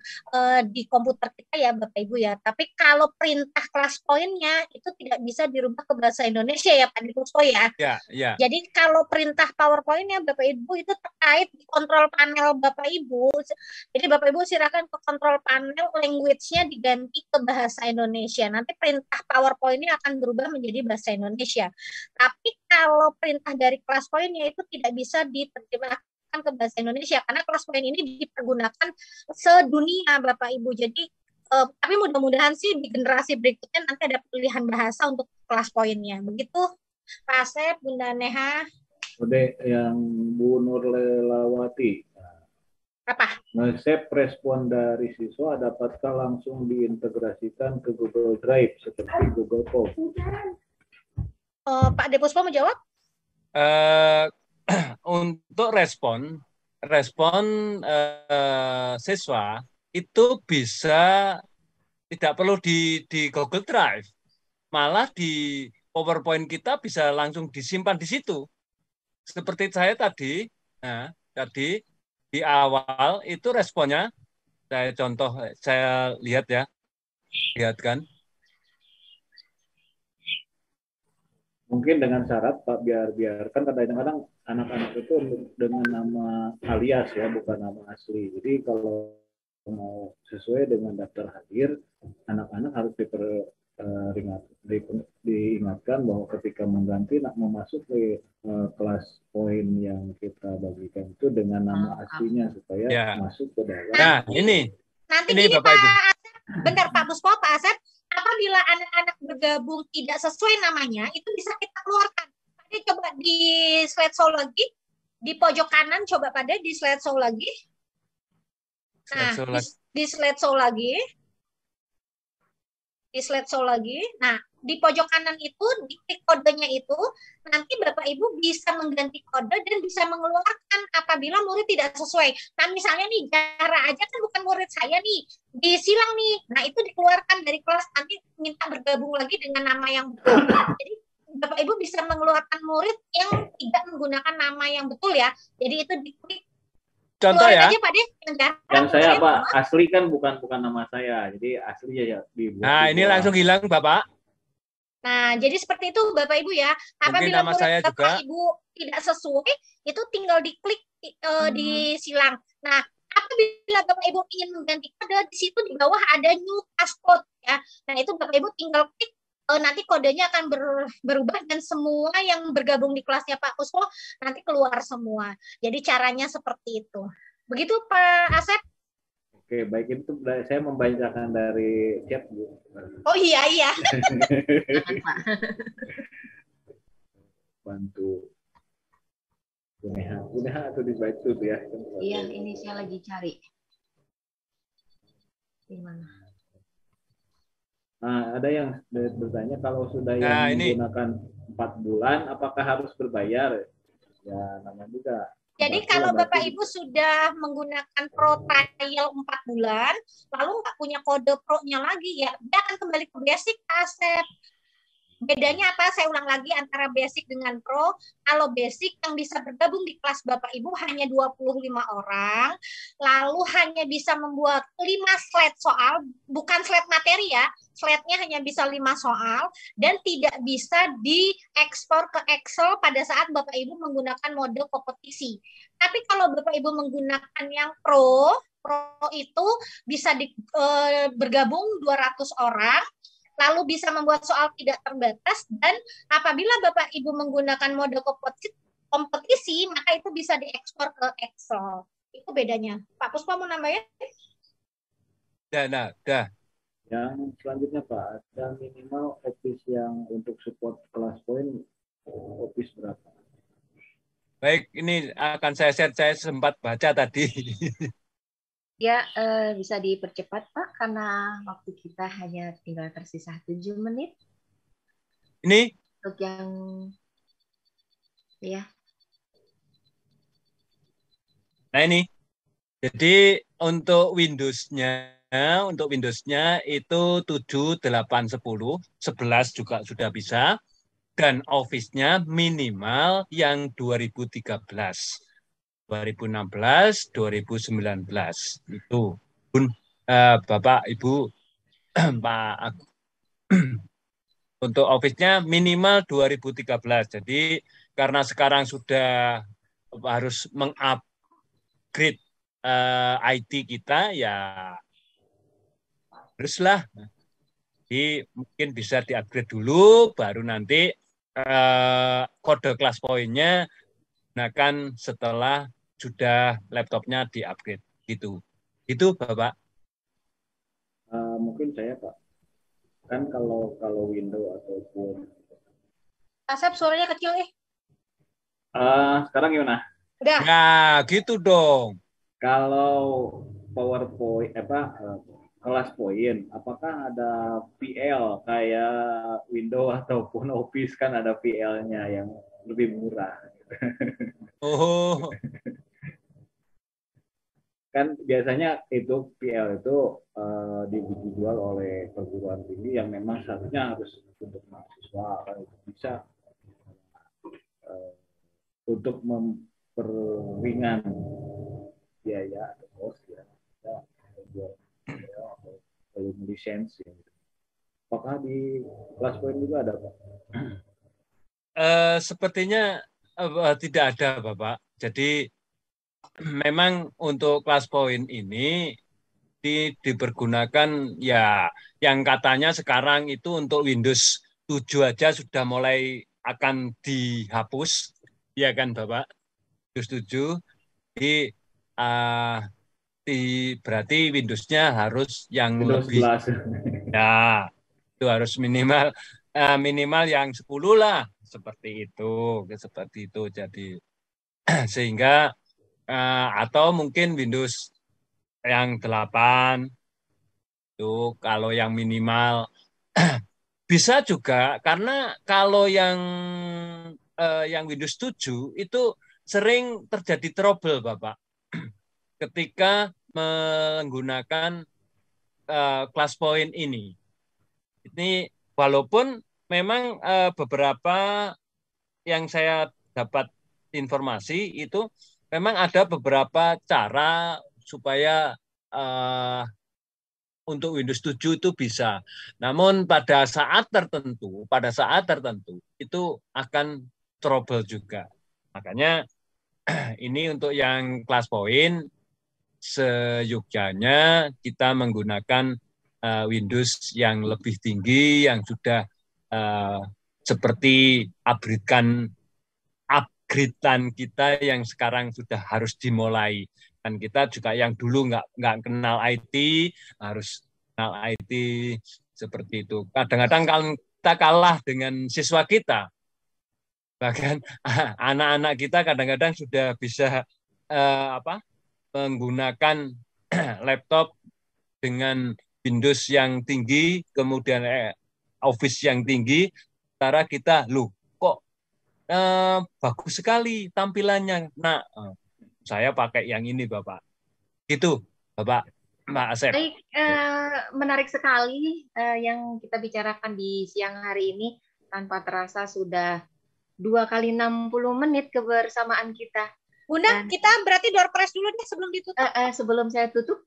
di komputer kita ya Bapak Ibu ya. Tapi kalau perintah kelas poinnya itu tidak bisa dirubah ke bahasa Indonesia ya Pak Puspo ya. Ya, ya. Jadi kalau perintah PowerPoint-nya Bapak Ibu itu terkait di kontrol panel Bapak Ibu. Jadi Bapak Ibu silakan ke kontrol panel, language-nya diganti ke bahasa Indonesia. Nanti perintah PowerPoint-nya akan berubah menjadi bahasa Indonesia. Tapi kalau perintah dari kelas poinnya itu tidak bisa diterjemahkan ke bahasa Indonesia karena kelas poin ini dipergunakan sedunia Bapak Ibu. Jadi tapi mudah-mudahan sih di generasi berikutnya nanti ada pilihan bahasa untuk kelas poinnya. Begitu Pak Asep, Bunda Neha. Udah yang Bu Nurlelawati. Apa? Nge-save respon dari siswa dapatkah langsung diintegrasikan ke Google Drive seperti Google Form? Pak Depuspo mau jawab? Untuk respon siswa itu bisa tidak perlu di Google Drive, malah di PowerPoint kita bisa langsung disimpan di situ. Seperti saya tadi di awal itu responnya saya lihat kan. Mungkin dengan syarat Pak biar kan kadang-kadang anak-anak itu dengan nama alias ya, bukan nama asli. Jadi kalau mau sesuai dengan daftar hadir, anak-anak harus diingatkan bahwa ketika mengganti mau masuk ke kelas poin yang kita bagikan itu dengan nama aslinya supaya masuk ke dalam. Nah, ini gini Bapak Ibu. Bentar Pak Puspo, Pak Asep. Apabila anak-anak bergabung tidak sesuai namanya, itu bisa kita keluarkan. Jadi coba di slideshow lagi, di pojok kanan coba pada di slideshow lagi. Nah, di slideshow lagi. Di slideshow lagi. Nah, di pojok kanan itu, di klik kodenya itu, nanti Bapak Ibu bisa mengganti kode dan bisa mengeluarkan apabila murid tidak sesuai. Nah, misalnya nih, Dara aja kan bukan murid saya nih, disilang nih. Nah, itu dikeluarkan dari kelas, nanti minta bergabung lagi dengan nama yang betul. Jadi, Bapak Ibu bisa mengeluarkan murid yang tidak menggunakan nama yang betul ya. Jadi, itu diklik. Contoh ya. Aja, Pak De, yang saya Pak, asli kan bukan nama saya. Jadi, asli ya dibuat. Nah, ini langsung hilang, Bapak. Nah, jadi seperti itu Bapak Ibu ya. Apabila murid Bapak Ibu tidak sesuai, itu tinggal diklik disilang. Nah, apabila Bapak Ibu ingin mengganti kode, di situ di bawah ada new passcode ya. Nah, itu Bapak Ibu tinggal klik, nanti kodenya akan berubah dan semua yang bergabung di kelasnya Pak Puspo nanti keluar semua. Jadi caranya seperti itu. Begitu Pak Asep? Oke, baik, itu saya membacakan dari chat, Bu. Oh iya. Bantu. Udah atau dibaca tuh ya? Iya, ini saya lagi cari. Di mana? Nah, ada yang bertanya kalau sudah yang menggunakan 4 bulan, apakah harus berbayar? Ya, namanya juga. Jadi kalau Bapak Ibu sudah menggunakan Pro Trial 4 bulan, lalu nggak punya kode Pro-nya lagi, ya dia akan kembali ke basic, Asep. Bedanya apa? Saya ulang lagi antara basic dengan pro. Kalau basic yang bisa bergabung di kelas Bapak Ibu hanya 25 orang, lalu hanya bisa membuat 5 slide soal, bukan slide materi ya, slide-nya hanya bisa 5 soal, dan tidak bisa diekspor ke Excel pada saat Bapak Ibu menggunakan mode kompetisi. Tapi kalau Bapak Ibu menggunakan yang pro itu bisa bergabung 200 orang, lalu bisa membuat soal tidak terbatas, dan apabila Bapak Ibu menggunakan mode kompetisi, maka itu bisa diekspor ke Excel. Itu bedanya. Pak Puspa mau nambahin? Dah. Yang selanjutnya Pak, ada minimal Office yang untuk support kelas poin, Office berapa? Baik, ini akan saya share, saya sempat baca tadi. Ya, bisa dipercepat Pak, karena waktu kita hanya tinggal tersisa 7 menit. Ini? Untuk yang, ya. Nah ini. Jadi untuk Windows-nya itu 7, 8, 10, 11 juga sudah bisa. Dan Office-nya minimal yang 2013. 2016, 2019 itu pun Bapak Ibu Pak Agus. Untuk Office-nya minimal 2013. Jadi karena sekarang sudah harus mengupgrade IT kita, ya haruslah. Jadi mungkin bisa diupgrade dulu, baru nanti kode kelas poinnya gunakan setelah sudah laptopnya di-upgrade. Gitu. Itu Bapak. Mungkin saya Pak, kan kalau Windows ataupun Asep suaranya kecil nih. sekarang gimana? Udah. Nah, gitu dong. Kalau PowerPoint kelas poin, apakah ada PL kayak Windows ataupun Office kan ada PL-nya yang lebih murah? Oh. Kan biasanya itu PL itu dijual oleh perguruan tinggi yang memang seharusnya harus untuk mahasiswa kan itu bisa untuk memperingan biaya atau cost ya belum lisensi. Apakah di kelas poin juga ada Pak? Sepertinya tidak ada Bapak. Jadi memang untuk kelas poin ini dipergunakan ya yang katanya sekarang itu untuk Windows 7 aja sudah mulai akan dihapus, ya kan Bapak? Windows 7 di berarti Windows-nya harus yang Windows lebih 11. ya itu harus minimal yang 10 lah seperti itu jadi sehingga atau mungkin Windows yang 8 itu kalau yang minimal bisa juga karena kalau yang Windows 7 itu sering terjadi trouble Bapak ketika menggunakan kelas poin ini. Ini walaupun memang beberapa yang saya dapat informasi itu memang ada beberapa cara supaya untuk Windows 7 itu bisa. Namun pada saat tertentu itu akan trouble juga. Makanya ini untuk yang kelas poin seyogyanya kita menggunakan Windows yang lebih tinggi yang sudah seperti upgradean kita yang sekarang sudah harus dimulai dan kita juga yang dulu nggak kenal IT harus kenal IT seperti itu. Kadang-kadang kalau kita kalah dengan siswa kita, bahkan anak-anak kita kadang-kadang sudah bisa menggunakan laptop dengan Windows yang tinggi, kemudian Office yang tinggi, sementara kita, kok bagus sekali tampilannya. Nah, saya pakai yang ini, Bapak. Gitu, Bapak, Mbak Asep. Baik, menarik sekali yang kita bicarakan di siang hari ini. Tanpa terasa sudah 2 kali 60 menit kebersamaan kita. Bunda, kita berarti door prize dulu deh sebelum ditutup. Sebelum saya tutup,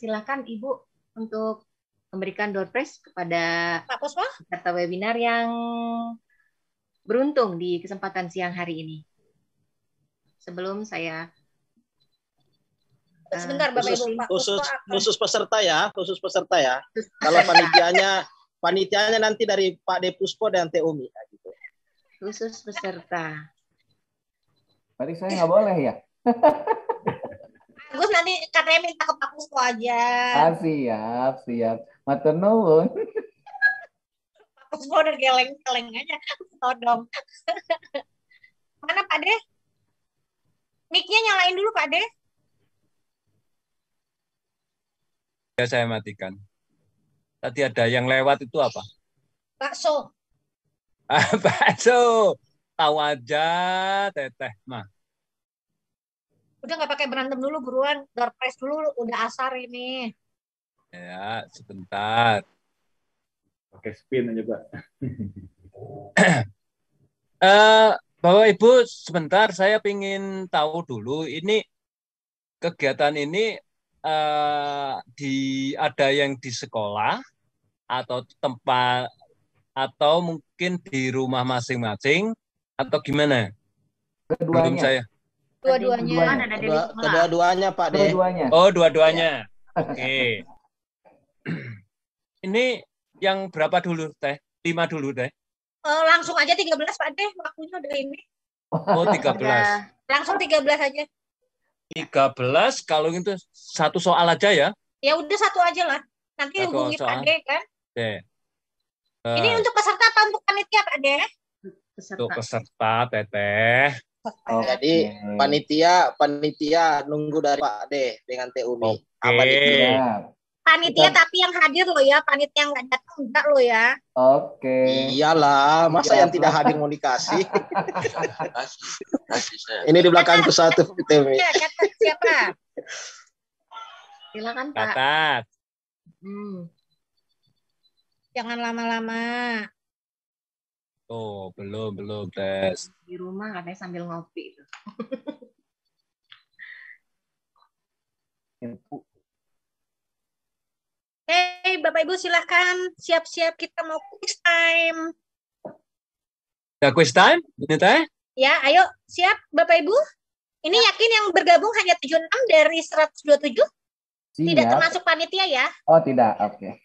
silakan Ibu untuk memberikan door prize kepada Pak Puspo, peserta webinar yang beruntung di kesempatan siang hari ini. Sebelum saya sebentar Bapak Ibu, Pak khusus peserta ya. Kalau panitianya nanti dari Pak De Puspo dan Teh Umi gitu. Khusus peserta. Tadi saya nggak boleh ya? Agus nanti katanya minta ke Pak Puspo aja. Siap. Matur nuwun. Pak Puspo udah geleng-geleng aja. Todong. Mana Pak De? Mic-nya nyalain dulu Pak De. Ya, saya matikan. Tadi ada yang lewat itu apa? Bakso. Bakso. Tahu aja, Teteh mah. Udah nggak pakai berantem dulu, buruan. Door prize dulu, udah asar ini. Ya, sebentar. Pakai spin aja, Pak. Bapak Ibu, sebentar saya ingin tahu dulu ini kegiatan ini ada yang di sekolah atau tempat atau mungkin di rumah masing-masing atau gimana? Belum Keduanya. saya. Dua-duanya. Kedua-duanya Pak De. Dua-duanya. Oh, dua-duanya. Oke. Ini yang berapa dulu, Teh? 5 dulu, Teh. Langsung aja 13 Pak De, waktunya udah ini. Oh, 13. Langsung 13 aja. 13 kalau itu satu soal aja ya. Ya udah satu aja lah. Nanti Satu hubungi soal. Pak De kan. Oke. Ini untuk peserta apa untuk panitia Pak De? Untuk peserta, Teteh. Jadi panitia nunggu dari Pak De dengan Teumi. Oke. Panitia tapi yang hadir loh ya, panitia yang nggak datang enggak loh ya. Oke. Iyalah, masa yang tidak hadir mau dikasih? Ini di belakangku satu Teumi. Ya, catat siapa? Silakan Pak. Catat. Jangan lama-lama. Oh, belum tes. Di rumah katanya sambil ngopi itu. Hey, Bapak Ibu silahkan siap-siap kita mau quiz time. Udah quiz time? Ini Teh? Ya, ayo siap Bapak Ibu. Ini yakin yang bergabung hanya 76 dari 127? Tidak termasuk panitia ya? Oh, tidak. Oke.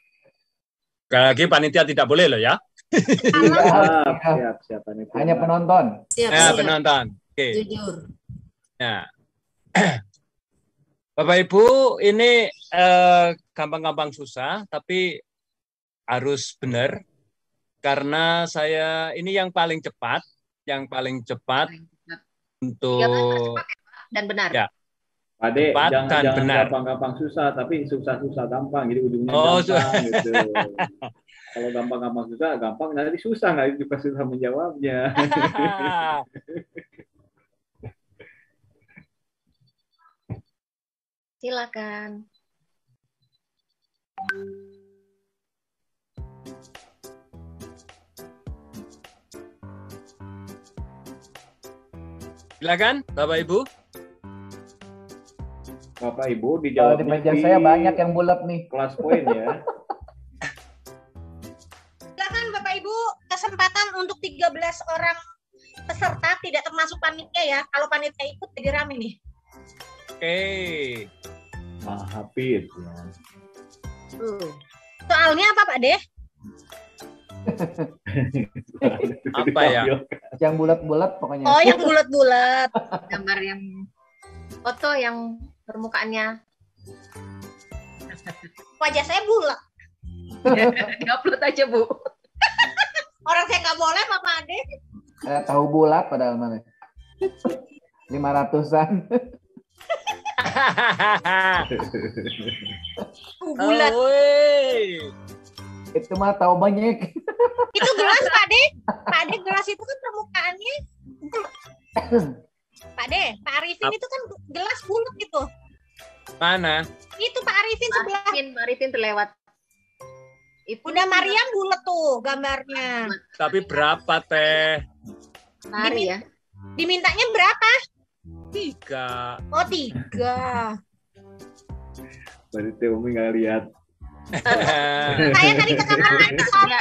Sekali lagi panitia tidak boleh loh ya. Siap. Hanya penonton. Ya, penonton. Oke. Jujur. Nah. Bapak Ibu, ini gampang-gampang susah, tapi harus benar. Karena saya ini yang paling cepat untuk dan benar. Ya. Pak De, jangan benar. gampang-gampang susah, tapi susah-susah gampang. Jadi ujungnya gampang gitu. Kalau gampang-gampang susah, gampang nanti susah nggak juga susah menjawabnya. Silakan. Silakan, Bapak Ibu. Bapak Ibu dijawab di meja saya banyak yang bulat nih. Kelas poin ya. Silakan Bapak Ibu, kesempatan untuk 13 orang peserta tidak termasuk panitia ya. Kalau panitia ikut jadi rame nih. Oke. Pak Hafid. Ya. Soalnya apa Pak De? Apa ya? Yang bulat-bulat pokoknya. Oh, yang bulat-bulat. Gambar yang foto yang permukaannya. Wajah saya bulat. Upload aja Bu. Orang saya nggak boleh Pak Ade. Tahu bulat padahal mana? 500-an. Bulat. Itu mah tahu banyak. Itu gelas Pak De. Pak De, gelas itu kan permukaannya. Pak De, Pak Arifin itu kan gelas bulat gitu. Mana? Itu Pak Arifin sebelah. Pak Arifin terlewat. Itu udah Mariam bulat tuh gambarnya. Tapi berapa Teh? Hari ya. Dimintanya berapa? 3. Oh 3. Berarti Umi nggak lihat. Saya tadi ke kamar mandi soalnya.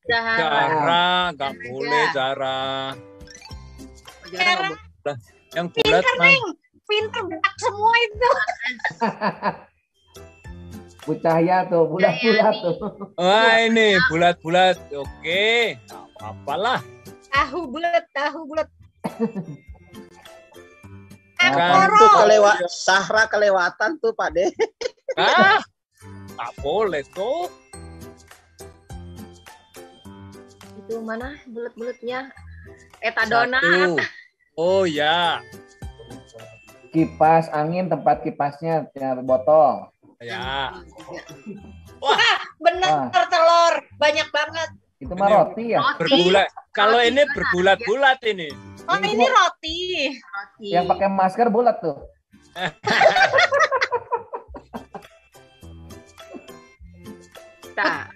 Zara, nggak boleh Zara. Yang bulat mah. Pinter berak semua itu. Bu Cahya tuh, bulat-bulat tuh. Wah ini bulat-bulat. Oke, apalah. Tahu bulat. Itu Sahra kelewatan tuh Pak De. Tak boleh tuh. Itu mana bulat-bulatnya? Etadona. Oh ya. Kipas angin, tempat kipasnya botol. Ya. Wah, bener telur banyak banget. Itu mah roti ya. Berbulat. Kalau ini berbulat-bulat ini. Oh ini roti. Yang pakai masker bulat tuh.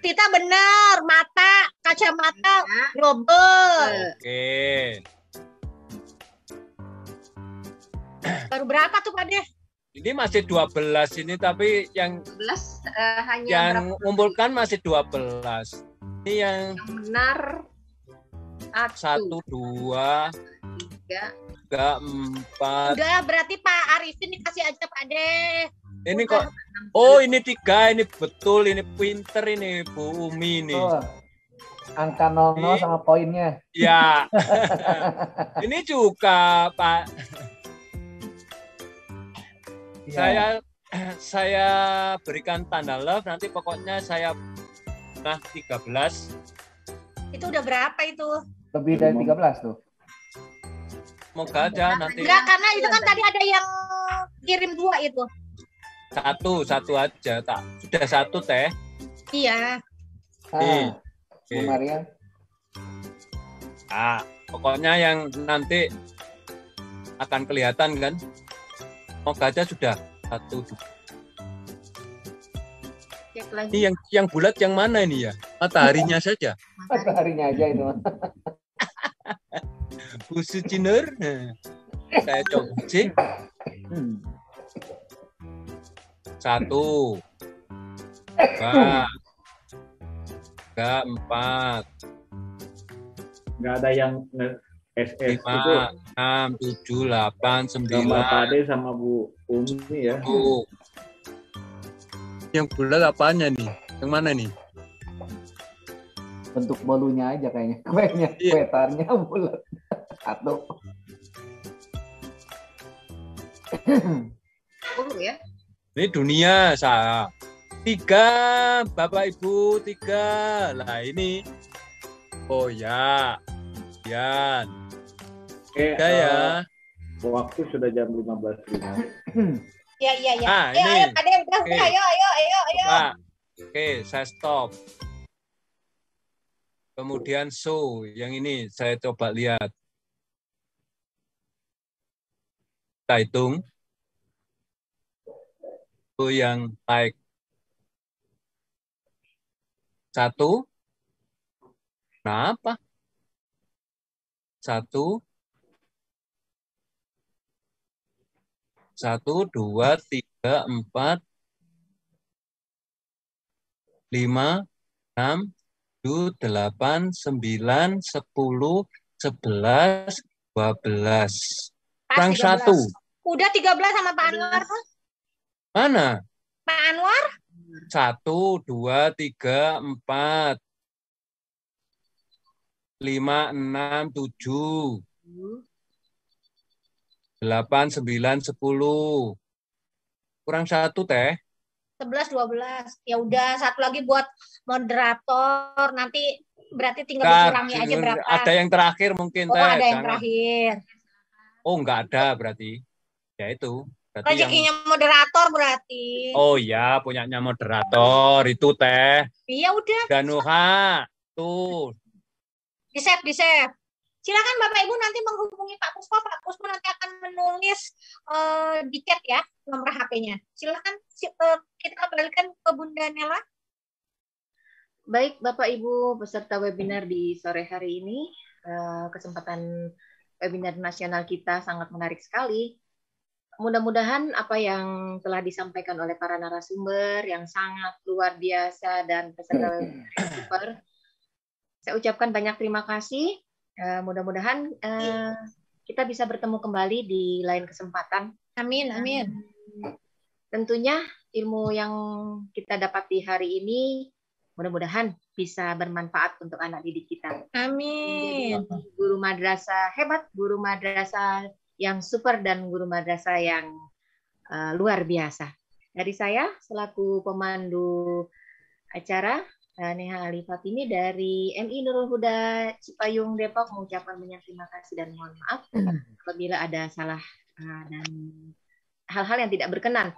Tita benar, mata, kacamata, global. Oke. Baru berapa tuh Pak De? Ini masih 12 ini, tapi yang 11 hanya yang berapa? mengumpulkan masih 12. Ini yang Yang benar 1, 2, 3. 3, 4. Udah, berarti Pak Arifin dikasih aja Pak De. Ini kok, oh ini 3, ini betul, ini pinter ini Bu Umi ini. Oh, angka 00 sama poinnya. Ya, ini juga Pak. Ya. Saya berikan tanda love, nanti pokoknya saya 13. Itu udah berapa itu? Lebih dari 13 tuh. Semoga aja nanti Enggak, karena itu kan tadi ada yang kirim 2 itu. satu aja tak. Sudah 1 teh. Iya. Nih. Bu Maria. Pokoknya yang nanti akan kelihatan kan. Semoga aja sudah 1. Cek lagi. Ini yang bulat yang mana ini ya? Mataharinya saja. Mataharinya aja itu. Bu Sucinur. Saya coba cek. 1, 2, 3, 4, Nggak ada yang SS 5, itu 6, 7, 8, 9. sama Pak Ade sama Bu Umi ya. Yang bulat apanya nih? Yang mana nih? Bentuk bolunya aja kayaknya. Kuenya, Iya. kuetarnya bulat. 1. 10 ya. Ini dunia saya. 3, Bapak Ibu, 3. Lah ini. Oh ya. Yan. Oke, 3 ya. waktu sudah jam 15.05. Iya. Ah, Ayo, ini. Pak De, udah, Oke. ayo. Pak. Oke, saya stop. Kemudian show. Yang ini saya coba lihat. Kita hitung. Itu yang like. 1. Kenapa? 1, 2, 3, 4, 5, 6, 7, 8, 9, 10, 11, 12. Pas Kurang 13. 1. Udah 13 sama Pak Anwar kan? Mana? Pak Anwar? 1, 2, 3, 4, 5, 6, 7, 8, 9, 10. Kurang 1 teh. 11, 12. Ya udah, satu lagi buat moderator. Nanti berarti tinggal dikurangi aja berapa. Ada yang terakhir mungkin Oh, teh. ada yang Jangan. terakhir. Oh, enggak ada berarti. Ya itu. Berarti Rezekinya moderator berarti. Oh ya, punyanya moderator itu teh. Iya udah, Danuha. Tuh. di-save. Silakan Bapak Ibu nanti menghubungi Pak Puspo. Pak Puspo nanti akan menulis di chat ya nomor HP-nya. Silakan kita kembalikan ke Bunda Nela. Baik, Bapak Ibu peserta webinar di sore hari ini, kesempatan webinar nasional kita sangat menarik sekali. Mudah-mudahan apa yang telah disampaikan oleh para narasumber yang sangat luar biasa dan peserta webinar yang super, saya ucapkan banyak terima kasih. Mudah-mudahan kita bisa bertemu kembali di lain kesempatan. Amin. Tentunya ilmu yang kita dapat di hari ini mudah-mudahan bisa bermanfaat untuk anak didik kita. Amin. Menjadi guru madrasah hebat, guru madrasah yang super, dan guru madrasah yang luar biasa. Dari saya selaku pemandu acara, Neha Ali Fatimi dari MI Nurul Huda Cipayung Depok mengucapkan banyak terima kasih dan mohon maaf apabila ada salah dan hal-hal yang tidak berkenan.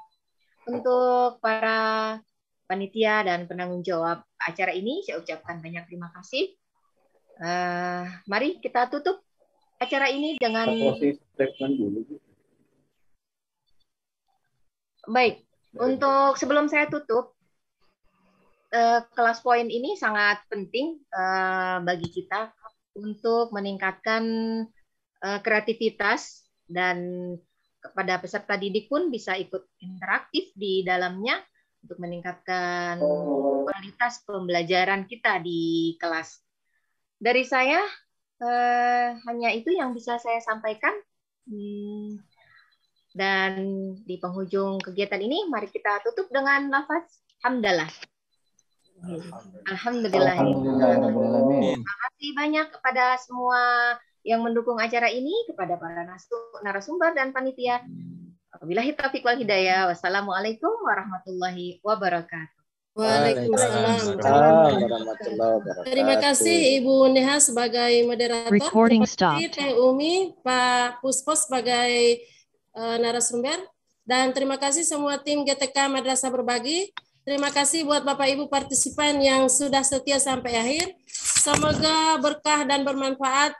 Untuk para panitia dan penanggung jawab acara ini, saya ucapkan banyak terima kasih. Mari kita tutup acara ini dengan Posisi statement dulu. Baik, untuk sebelum saya tutup, kelas poin ini sangat penting bagi kita untuk meningkatkan kreativitas, dan kepada peserta didik pun bisa ikut interaktif di dalamnya untuk meningkatkan kualitas pembelajaran kita di kelas. Dari saya hanya itu yang bisa saya sampaikan. Dan di penghujung kegiatan ini, mari kita tutup dengan lafaz hamdalah. Alhamdulillah. Terima kasih banyak kepada semua yang mendukung acara ini, kepada para narasumber dan panitia. Wabillahi taufiq wal hidayah. Wassalamualaikum warahmatullahi wabarakatuh. Waalaikumsalam. Terima kasih Ibu Neha sebagai moderator. Recording Terima kasih Teh Umi, Pak Puspo sebagai narasumber, dan terima kasih semua tim GTK Madrasah Berbagi. Terima kasih buat Bapak Ibu partisipan yang sudah setia sampai akhir. Semoga berkah dan bermanfaat